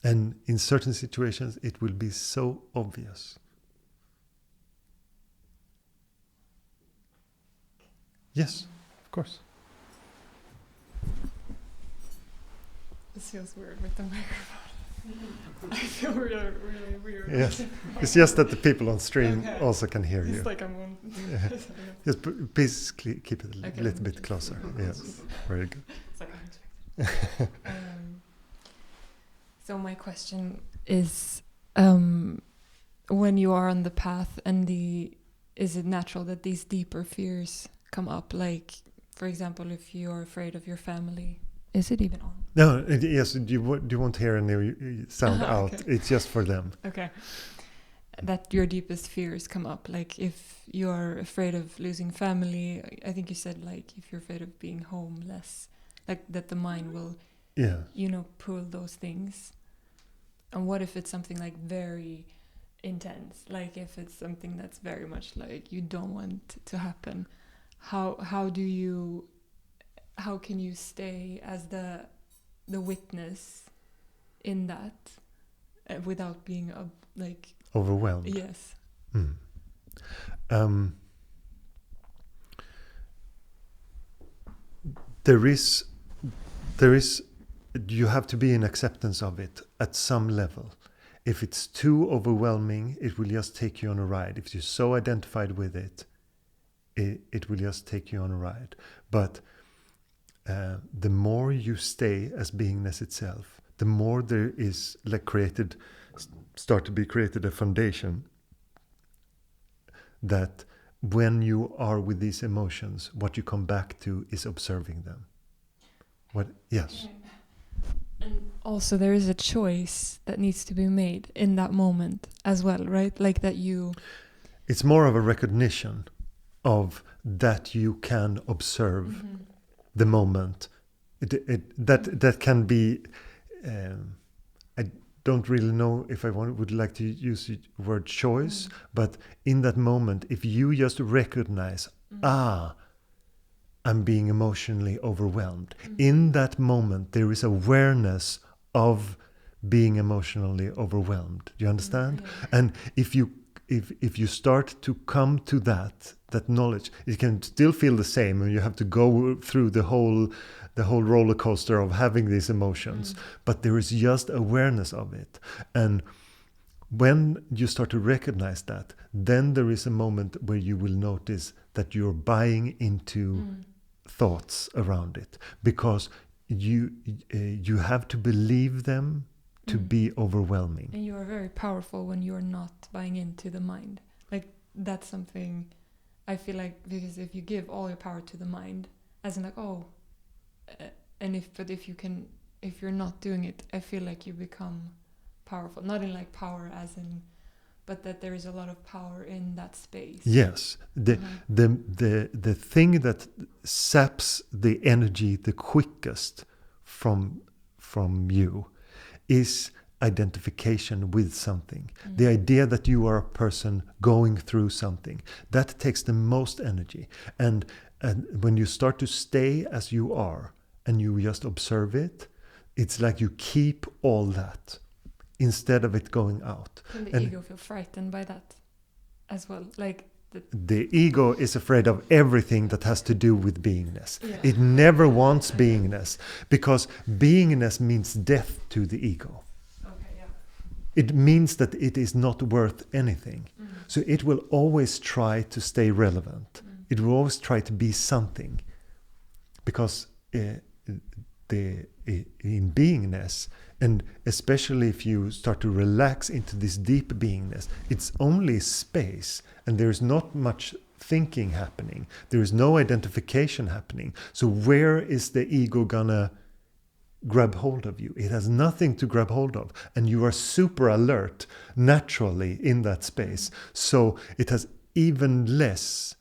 And in certain situations, it will be so obvious. Yes, of course. This feels weird with the microphone. I feel really, really weird. Yes, it's just that the people on stream also can hear you. It's like I'm on. Just please keep it a Okay. little bit closer. Yes, very good. It's like unexpected. So my question is, when you are on the path, and is it natural that these deeper fears come up? Like, for example, if you're afraid of your family, is it even on? No, yes, you won't hear any sound out. Okay. It's just for them. Okay. That your deepest fears come up. Like if you're afraid of losing family, I think you said like if you're afraid of being homeless, like that the mind will, pull those things. And what if it's something like very intense? Like if it's something that's very much like you don't want to happen. How can you stay as the witness in that without being Overwhelmed. Yes. There is. You have to be in acceptance of it at some level. If it's too overwhelming, it will just take you on a ride. If you're so identified with it, it will just take you on a ride. But the more you stay as beingness itself, the more there is start to be created a foundation that when you are with these emotions, what you come back to is observing them. Yes. And also there is a choice that needs to be made in that moment as well, right? Like that you... It's more of a recognition of that you can observe the moment. That can be... I don't really know if I would like to use the word choice, but in that moment, if you just recognize, I'm being emotionally overwhelmed. In that moment, there is awareness of being emotionally overwhelmed. Do you understand? And if you start to come to that knowledge, it can still feel the same, and you have to go through the whole roller coaster of having these emotions. But there is just awareness of it. And when you start to recognize that, then there is a moment where you will notice that you're buying into thoughts around it, because you have to believe them to be overwhelming. And you are very powerful when you are not buying into the mind. Like that's something I feel like, because if you give all your power to the mind, as in like if you're not doing it, I feel like you become powerful. Not in like power as in, but that there is a lot of power in that space. Yes, the thing that saps the energy the quickest from you is identification with something. The idea that you are a person going through something, that takes the most energy. And when you start to stay as you are and you just observe it, it's like you keep all that instead of it going out. Can the ego feel frightened by that as well? Like the ego is afraid of everything that has to do with beingness. Yeah. It never wants beingness, because beingness means death to the ego. Okay, yeah. It means that it is not worth anything. So it will always try to stay relevant. It will always try to be something, because in beingness, and especially if you start to relax into this deep beingness, it's only space, and there's not much thinking happening. There is no identification happening. So where is the ego gonna grab hold of you? It has nothing to grab hold of, and you are super alert naturally in that space. So it has even less.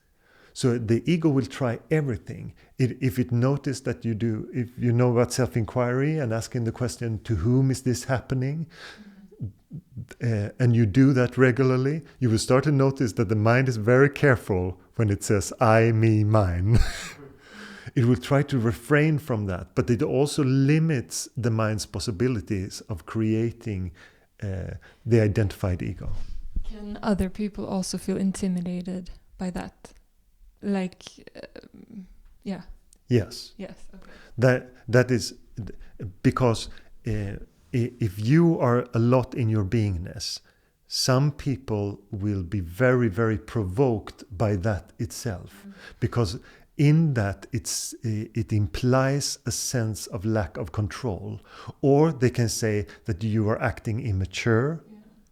So the ego will try everything. If it notices that you do, if you know about self-inquiry and asking the question, to whom is this happening? And you do that regularly, you will start to notice that the mind is very careful when it says, I, me, mine. It will try to refrain from that, but it also limits the mind's possibilities of creating the identified ego. Can other people also feel intimidated by that? Like, yeah. Yes. Yes. Okay. That is because if you are a lot in your beingness, some people will be very, very provoked by that itself, because in that it implies a sense of lack of control, or they can say that you are acting immature.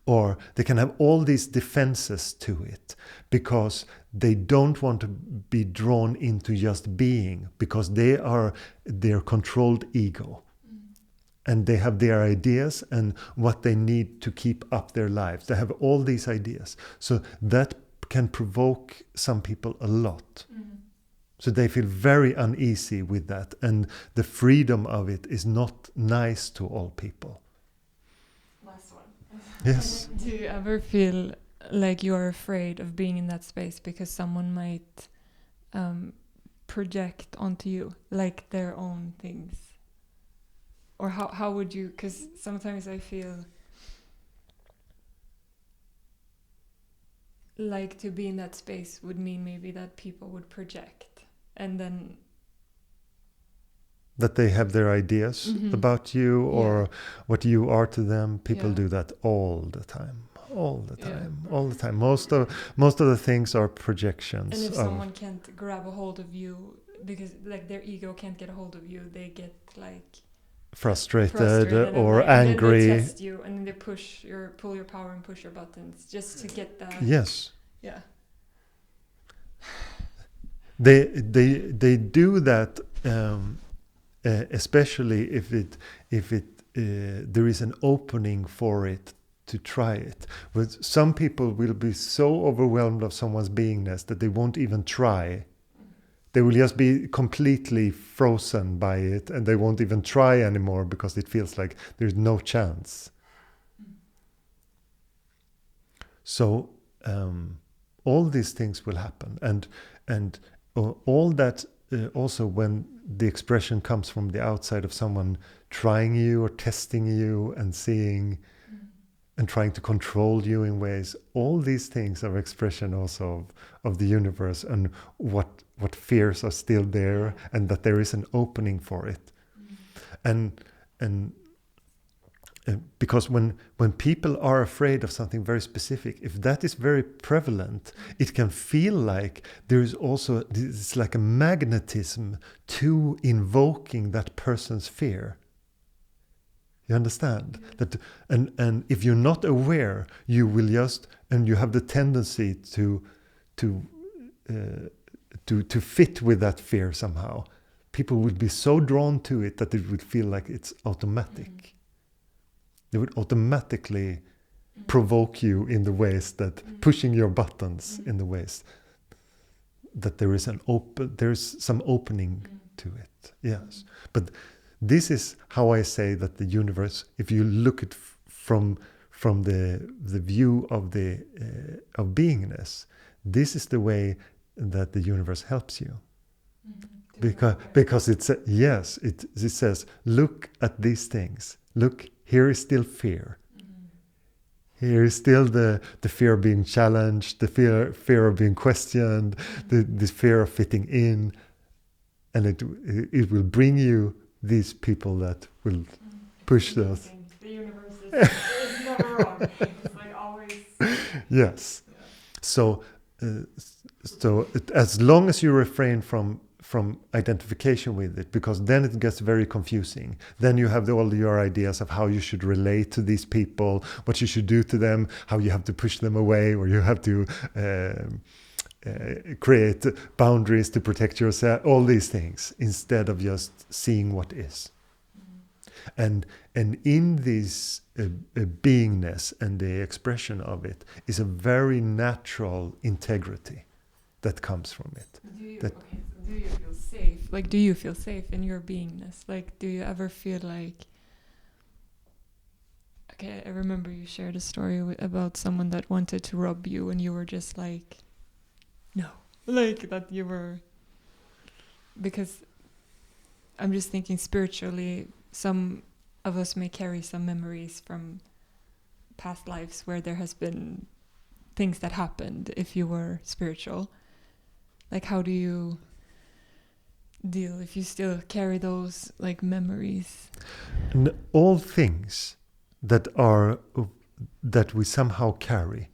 Or they can have all these defenses to it, because they don't want to be drawn into just being, because they are their controlled ego. And they have their ideas and what they need to keep up their lives. They have all these ideas. So that can provoke some people a lot. So they feel very uneasy with that. And the freedom of it is not nice to all people. Yes. Do you ever feel like you are afraid of being in that space because someone might project onto you like their own things? Or how would you, because sometimes I feel like to be in that space would mean maybe that people would project, and then that they have their ideas about you, or what you are to them. People do that all the time. All the time. Most of the things are projections. And if someone can't grab a hold of you because like their ego can't get a hold of you, they get like frustrated or angry. And they test you, and then they pull your power and push your buttons just to get that. Yes. Yeah. They do that. Especially if there is an opening for it to try it. But some people will be so overwhelmed of someone's beingness that they won't even try. They will just be completely frozen by it, and they won't even try anymore because it feels like there's no chance. So all these things will happen, and all that also when the expression comes from the outside of someone trying you or testing you and seeing and trying to control you in ways, all these things are expression also of the universe, and what fears are still there, and that there is an opening for it. And because when people are afraid of something very specific, if that is very prevalent, it can feel like there is also, it's like a magnetism to invoking that person's fear. You understand? That, and if you're not aware, you will just, and you have the tendency to fit with that fear somehow. People would be so drawn to it that it would feel like it's automatic. They would automatically provoke you in the ways that pushing your buttons in the ways that there is some opening to it. Yes, but this is how I say that the universe, if you look at from the view of the of beingness, this is the way that the universe helps you. Because it's yes, it says, look at these things. Look, here is still fear. Here is still the fear of being challenged, the fear of being questioned, the fear of fitting in, and it will bring you these people that will push those. The universe is never wrong. It's like always. Yes. So as long as you refrain from identification with it, because then it gets very confusing. Then you have all your ideas of how you should relate to these people, what you should do to them, how you have to push them away, or you have to create boundaries to protect yourself, all these things, instead of just seeing what is. And in this beingness and the expression of it is a very natural integrity that comes from it. Do you feel safe? Like, do you feel safe in your beingness? Like, do you ever feel like... Okay, I remember you shared a story about someone that wanted to rob you and you were just like, no. Like, that you were... Because I'm just thinking spiritually, some of us may carry some memories from past lives where there has been things that happened if you were spiritual. Like, how do you deal if you still carry those like memories? And all things that we somehow carry,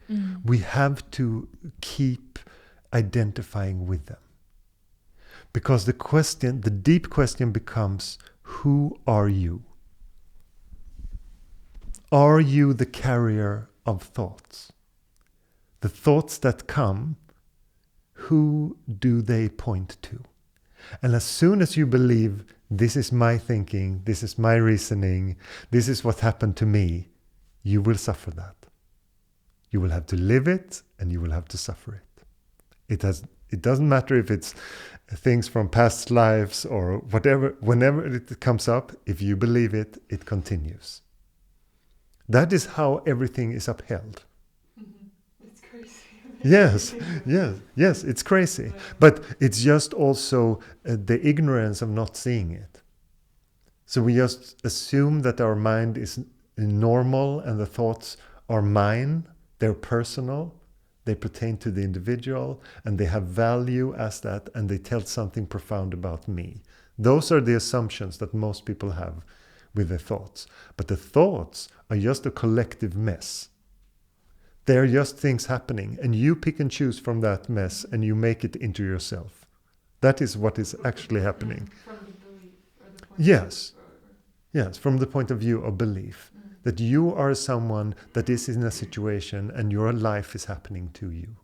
we have to keep identifying with them. Because the deep question becomes, who are you? Are you the carrier of thoughts? The thoughts that come, who do they point to? And as soon as you believe, this is my thinking, this is my reasoning, this is what happened to me, you will suffer that. You will have to live it and you will have to suffer it. It doesn't matter if it's things from past lives or whatever, whenever it comes up, if you believe it, it continues. That is how everything is upheld. It's crazy. Yes, it's crazy. But it's just also the ignorance of not seeing it. So we just assume that our mind is normal and the thoughts are mine, they're personal, they pertain to the individual, and they have value as that, and they tell something profound about me. Those are the assumptions that most people have with their thoughts. But the thoughts are just a collective mess. They're just things happening, and you pick and choose from that mess, and you make it into yourself. That is what is actually happening. From the belief or the point Yes, from the point of view of belief. That you are someone that is in a situation and your life is happening to you.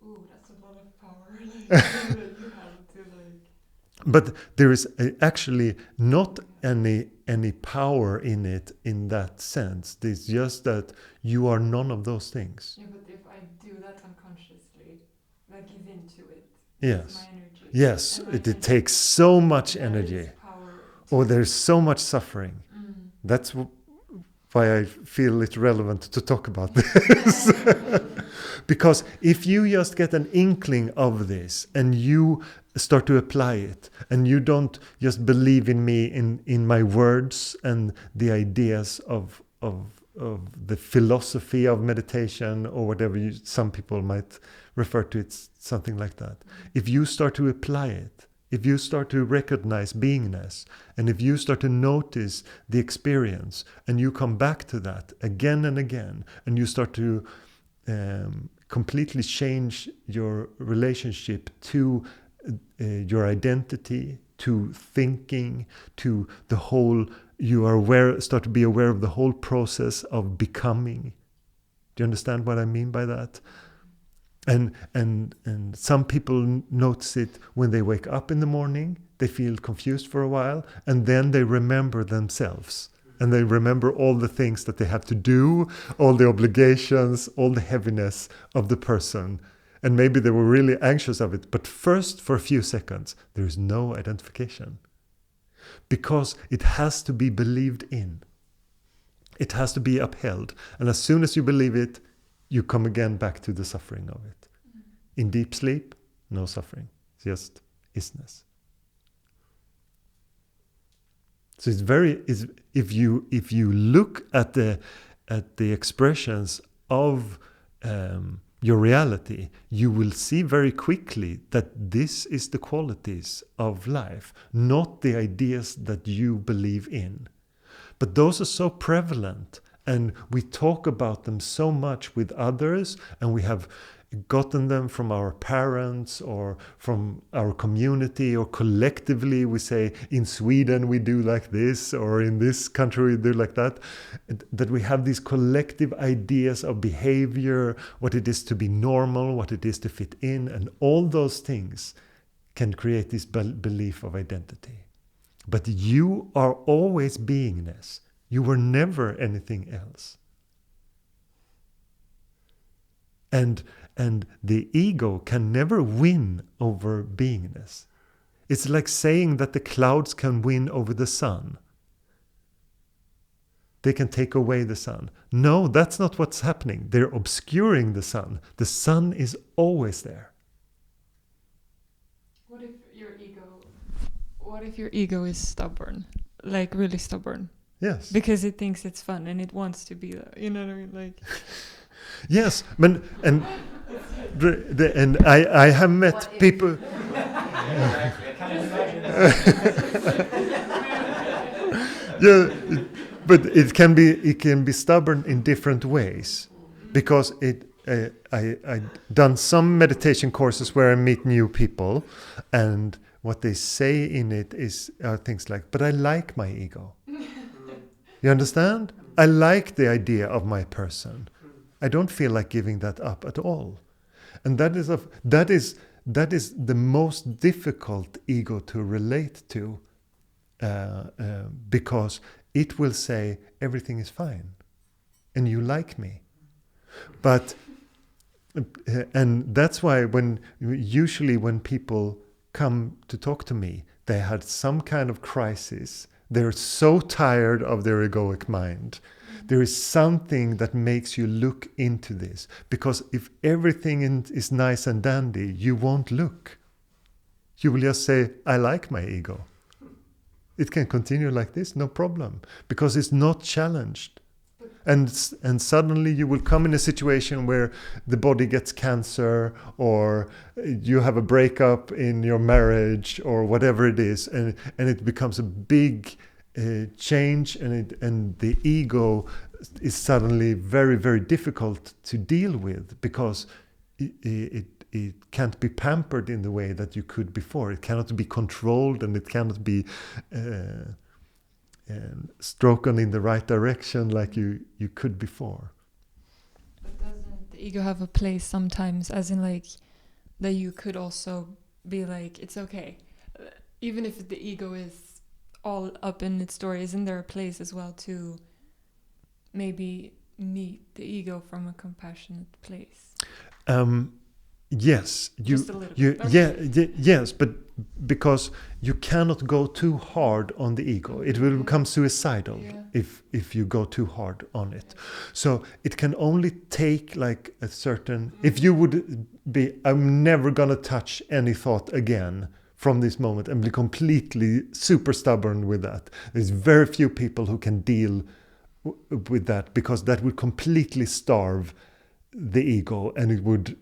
Ooh, that's a lot of power. That you have to But there is actually not any power in it in that sense. It's just that you are none of those things. Yeah, but if I do that unconsciously, I give into it. Yes. My energy. Yes, And it takes so much energy. There is power Or there's so much suffering. That's why I feel it's relevant to talk about this. Because if you just get an inkling of this and you start to apply it, and you don't just believe in me in my words and the ideas of the philosophy of meditation or whatever some people might refer to it, something like that. If you start to apply it, if you start to recognize beingness, and if you start to notice the experience, and you come back to that again and again, and you start to completely change your relationship to your identity, to thinking, to the whole, start to be aware of the whole process of becoming. Do you understand what I mean by that? And some people notice it when they wake up in the morning, they feel confused for a while, and then they remember themselves. And they remember all the things that they have to do, all the obligations, all the heaviness of the person. And maybe they were really anxious of it. But first, for a few seconds, there is no identification. Because it has to be believed in. It has to be upheld. And as soon as you believe it, you come again back to the suffering of it. In deep sleep, no suffering, just isness. So it's very, if you look at the expressions of your reality, you will see very quickly that this is the qualities of life, not the ideas that you believe in. But those are so prevalent, and we talk about them so much with others, and we have gotten them from our parents or from our community, or collectively we say, in Sweden we do like this, or in this country we do like that. That we have these collective ideas of behavior, what it is to be normal, what it is to fit in, and all those things can create this belief of identity. But you are always beingness. You were never anything else. And the ego can never win over beingness. It's like saying that the clouds can win over the sun. They can take away the sun. No, that's not what's happening. They're obscuring the sun. The sun is always there. What if your ego is stubborn? Like really stubborn? Yes. Because it thinks it's fun and it wants to be, you know what I mean? Like. Yes, and I have met people. Yeah, but it can be stubborn in different ways, because I done some meditation courses where I meet new people, and what they say in it are things like, "But I like my ego." You understand? I like the idea of my person. I don't feel like giving that up at all. And that is the most difficult ego to relate to, because it will say everything is fine and you like me. But and that's why usually when people come to talk to me, they had some kind of crisis. They're so tired of their egoic mind. There is something that makes you look into this. Because if everything is nice and dandy, you won't look. You will just say, I like my ego. It can continue like this, no problem. Because it's not challenged. And suddenly you will come in a situation where the body gets cancer, or you have a breakup in your marriage, or whatever it is, and it becomes a big change, and the ego is suddenly very, very difficult to deal with, because it can't be pampered in the way that you could before. It cannot be controlled, and it cannot be stroken in the right direction like you could before. But doesn't the ego have a place sometimes, as in like that you could also be like, it's okay, even if the ego is all up in its story? Isn't there a place as well to maybe meet the ego from a compassionate place? Yes, Just a little bit. yes, but because you cannot go too hard on the ego, it will become suicidal if you go too hard on it. So it can only take like a certain. If you would be, I'm never gonna touch any thought again from this moment, and be completely super stubborn with that. There's very few people who can deal with that, because that would completely starve the ego, and it would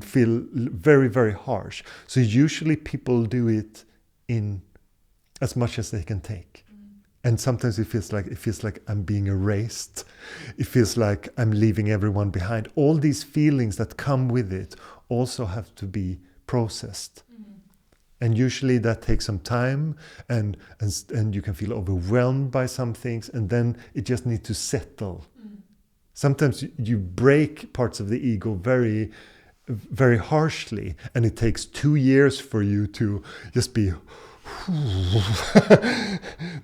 feel very, very harsh. So usually people do it in as much as they can take. And sometimes it feels like I'm being erased. It feels like I'm leaving everyone behind. All these feelings that come with it also have to be processed. And usually that takes some time, and you can feel overwhelmed by some things, and then it just needs to settle. Sometimes you break parts of the ego very, very harshly, and it takes 2 years for you to just be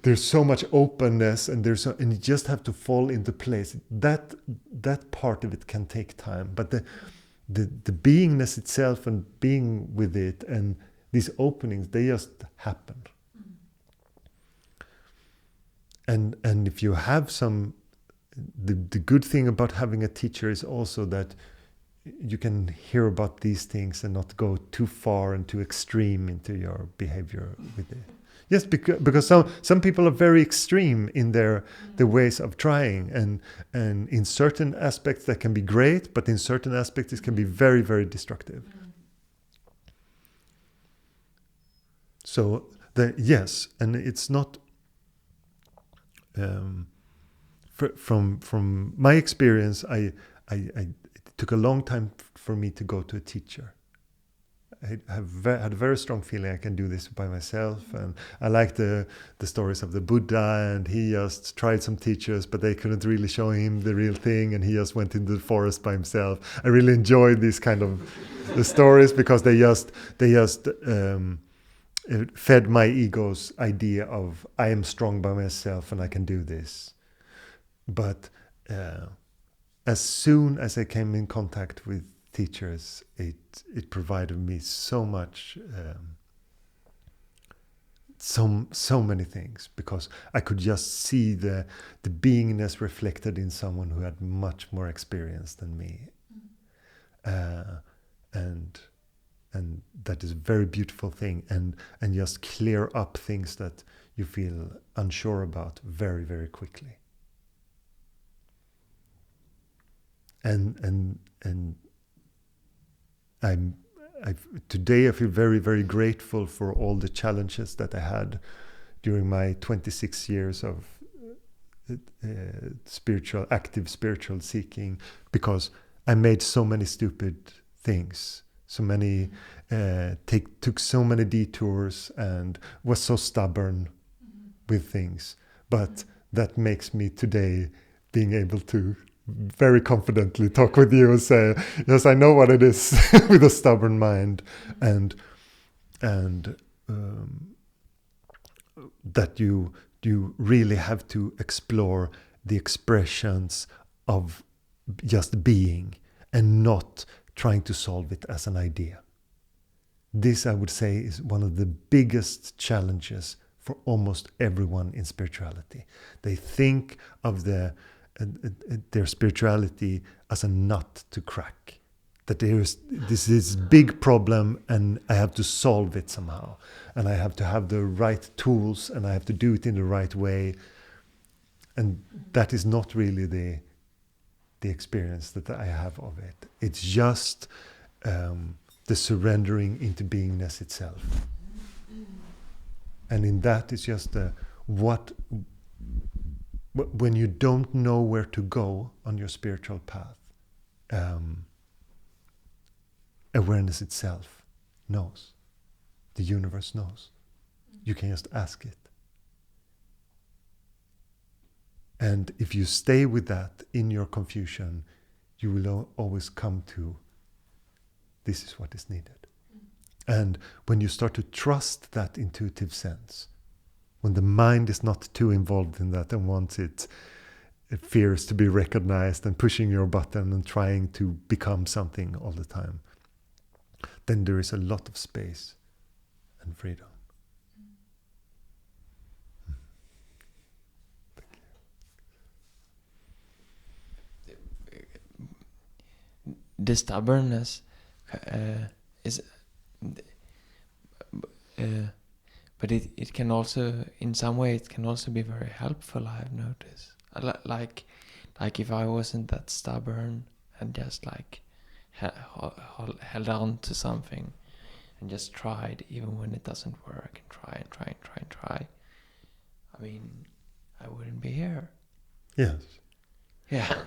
there's so much openness, and you just have to fall into place. That part of it can take time, but the beingness itself and being with it and these openings, they just happen. And if you have some the good thing about having a teacher is also that you can hear about these things and not go too far and too extreme into your behavior with it. Yes, because some people are very extreme in their ways of trying, and in certain aspects that can be great, but in certain aspects it can be very, very destructive. So yes, and it's not from my experience. It took a long time for me to go to a teacher. I had a very strong feeling I can do this by myself, and I like the stories of the Buddha, and he just tried some teachers, but they couldn't really show him the real thing, and he just went into the forest by himself. I really enjoyed these kind of the stories because they just fed my ego's idea of I am strong by myself and I can do this. But as soon as I came in contact with teachers, it provided me so much, so many things, because I could just see the beingness reflected in someone who had much more experience than me, and that is a very beautiful thing, and just clear up things that you feel unsure about very, very quickly. And today I feel very, very grateful for all the challenges that I had during my 26 years of active spiritual seeking, because I made so many stupid things, so many took so many detours and was so stubborn with things. But that makes me today being able to very confidently talk with you and say, yes, I know what it is with a stubborn mind, and that you really have to explore the expressions of just being and not trying to solve it as an idea. This, I would say, is one of the biggest challenges for almost everyone in spirituality. They think of their spirituality as a nut to crack. That this is big problem and I have to solve it somehow. And I have to have the right tools and I have to do it in the right way. And that is not really the experience that I have of it. It's just the surrendering into beingness itself. And in that it's just when you don't know where to go on your spiritual path, awareness itself knows. The universe knows. You can just ask it. And if you stay with that in your confusion, you will always come to this is what is needed. And when you start to trust that intuitive sense, when the mind is not too involved in that and wants it fears to be recognized and pushing your button and trying to become something all the time, then there is a lot of space and freedom. The stubbornness is, but it can also, in some way, it can also be very helpful. I've noticed, like if I wasn't that stubborn and just like held on to something and just tried, even when it doesn't work, and try. I mean, I wouldn't be here. Yes. Yeah.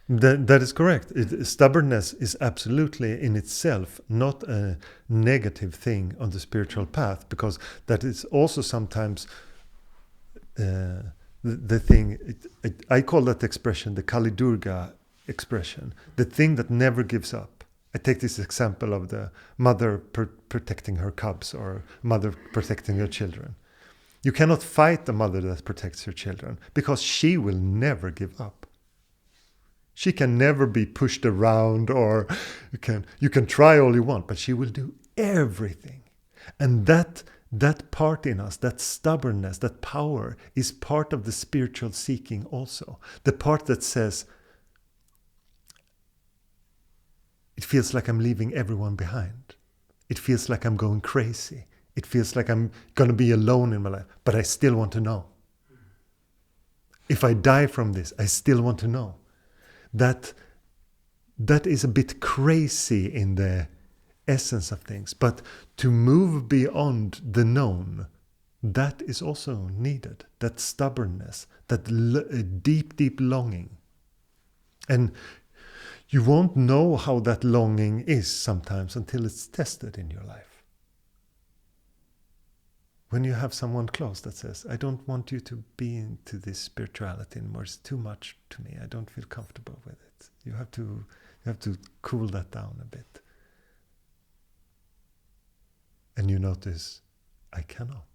That is correct. Stubbornness is absolutely in itself not a negative thing on the spiritual path, because that is also sometimes the thing. I call that expression the Kali Durga expression, the thing that never gives up. I take this example of the mother protecting her cubs, or mother protecting her children. You cannot fight the mother that protects her children, because she will never give up. She can never be pushed around, or you can try all you want, but she will do everything. And that that part in us, that stubbornness, that power, is part of the spiritual seeking also. The part that says, it feels like I'm leaving everyone behind. It feels like I'm going crazy. It feels like I'm going to be alone in my life, but I still want to know. If I die from this, I still want to know. That is a bit crazy in the essence of things, but to move beyond the known, that is also needed. That stubbornness, that deep, deep longing. And you won't know how that longing is sometimes until it's tested in your life. When you have someone close that says, I don't want you to be into this spirituality anymore, it's too much to me, I don't feel comfortable with it. You have to cool that down a bit. And you notice, I cannot.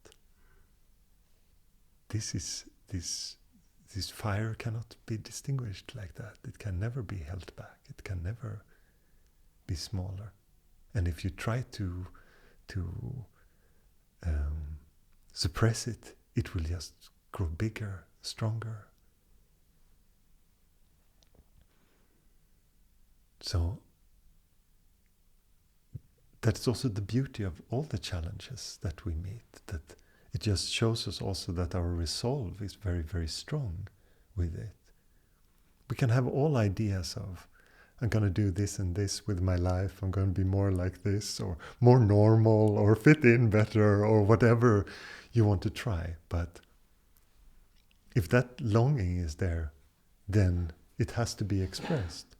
This fire cannot be distinguished like that. It can never be held back. It can never be smaller. And if you try to suppress it, it will just grow bigger, stronger. So that's also the beauty of all the challenges that we meet, that it just shows us also that our resolve is very, very strong with it. We can have all ideas of, I'm going to do this and this with my life, I'm going to be more like this, or more normal, or fit in better, or whatever you want to try. But if that longing is there, then it has to be expressed.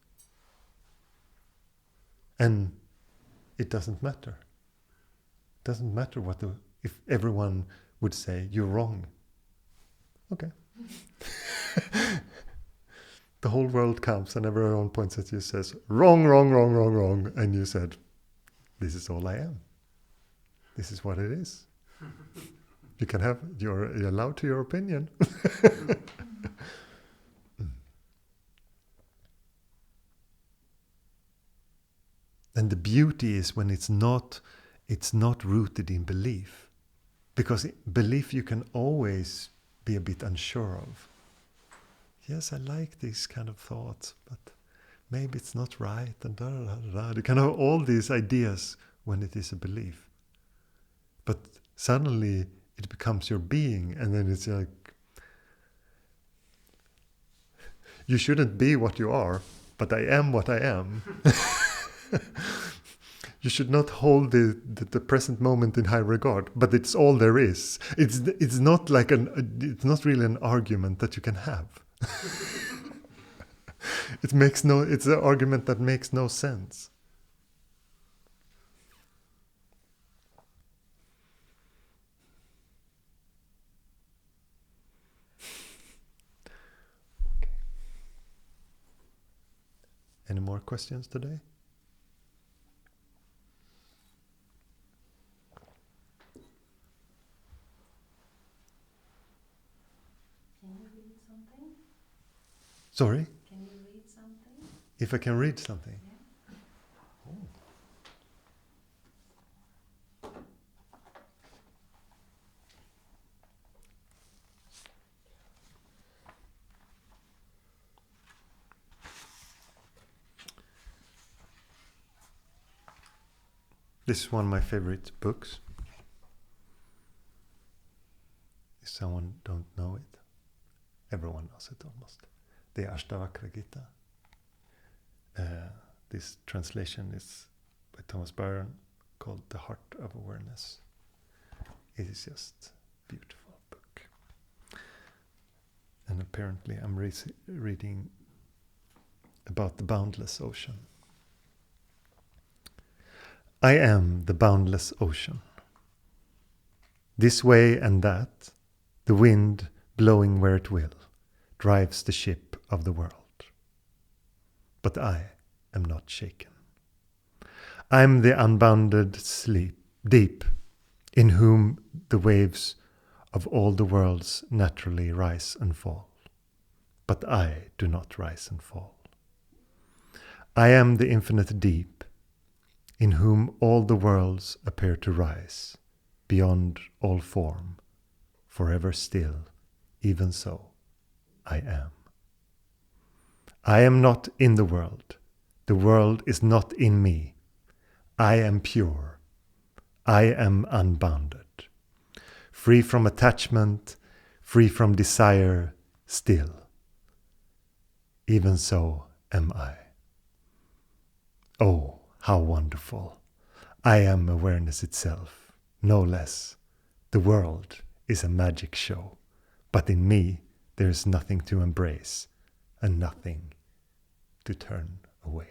And it doesn't matter. It doesn't matter if everyone would say, you're wrong. Okay. The whole world comes and everyone points at you and says, wrong, wrong, wrong, wrong, wrong. And you said, this is all I am. This is what it is. You're allowed to your opinion. And the beauty is when it's not rooted in belief. Because belief you can always be a bit unsure of. Yes, I like these kind of thoughts, but maybe it's not right, and da da da da. You can have all these ideas when it is a belief. But suddenly it becomes your being, and then it's like, you shouldn't be what you are, but I am what I am. You should not hold the present moment in high regard, but it's all there is. It's not like it's not really an argument that you can have. It's an argument that makes no sense. Okay. Any more questions today? Sorry? Can you read something? If I can read something? Yeah. Oh. This is one of my favorite books. If someone don't know it, everyone knows it almost. The Ashtavakra Gita. This translation is by Thomas Byron, called The Heart of Awareness. It is just a beautiful book. And apparently I'm reading about the boundless ocean. I am the boundless ocean. This way and that, the wind blowing where it will, drives the ship of the world. But I am not shaken. I am the unbounded deep, in whom the waves of all the worlds naturally rise and fall. But I do not rise and fall. I am the infinite deep, in whom all the worlds appear to rise, beyond all form, forever still, even so, I am. I am not in the world is not in me. I am pure, I am unbounded, free from attachment, free from desire, still. Even so am I. Oh, how wonderful. I am awareness itself, no less. The world is a magic show, but in me there is nothing to embrace and nothing to turn away.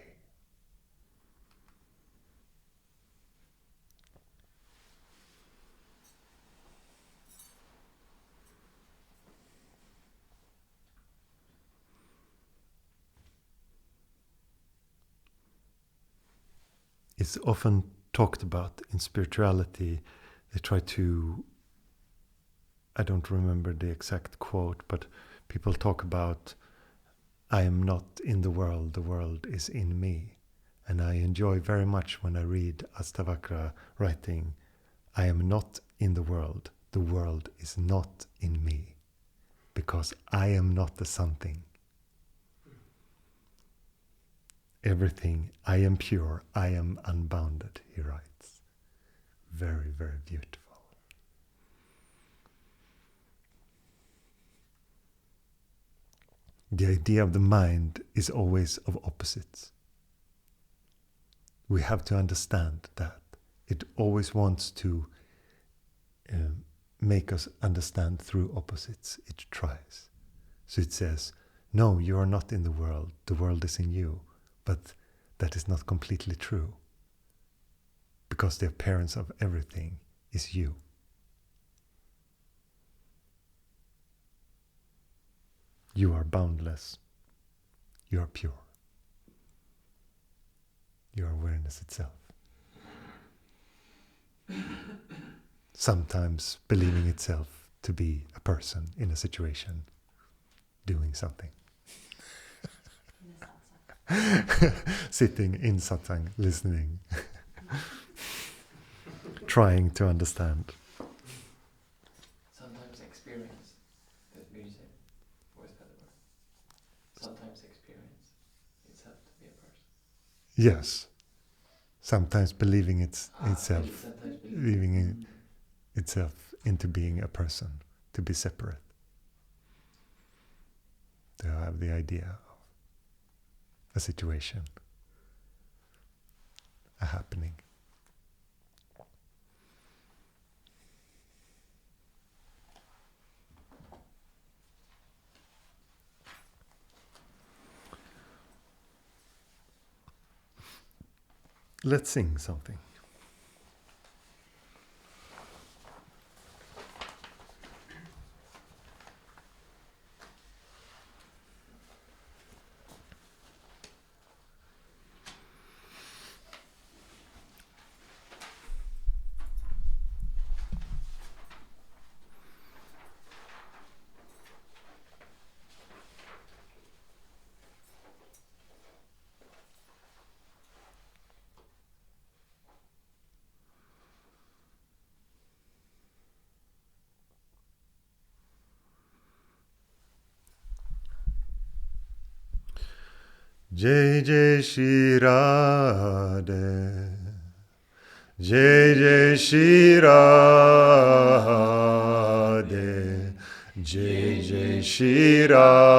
It's often talked about in spirituality. They try to, I don't remember the exact quote, but people talk about, I am not in the world is in me. And I enjoy very much when I read Astavakra writing, I am not in the world is not in me, because I am not the something. Everything, I am pure, I am unbounded, he writes. Very, very beautiful. The idea of the mind is always of opposites. We have to understand that. It always wants to make us understand through opposites. It tries. So it says, no, you are not in the world is in you. But that is not completely true, because the appearance of everything is you. You are boundless. You are pure. You are awareness itself. Sometimes believing itself to be a person in a situation, doing something. Sitting in satsang, listening, trying to understand. Sometimes experience. Did you say? Where's that word? Sometimes experience itself to be a person. Yes. Sometimes believing itself, believing itself into being a person, to be separate. To have the idea of a situation, a happening. Let's sing something. Jai Jai Shri Radhe, Jai Jai Shri Radhe, Jai Jai Shri Radhe,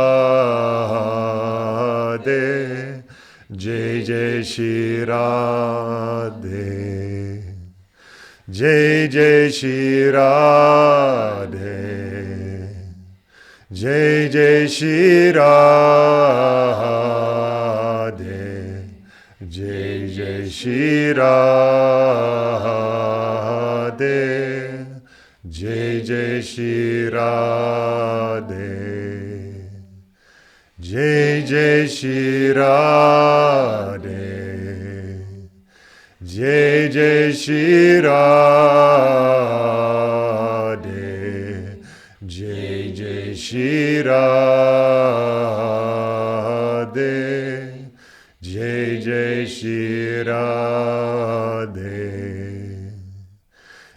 Jai Jai Shri Radhe, Jai Jai Shri Radhe, Jai Jai Shri Radhe, Jai Jai Shri Radhe, Jai Jai Shri Radhe, Jai Jai Shri Radhe, Jai Jai Shri Radhe, Jai Jai Shri Radhe, Jai Jai Shri Radhe,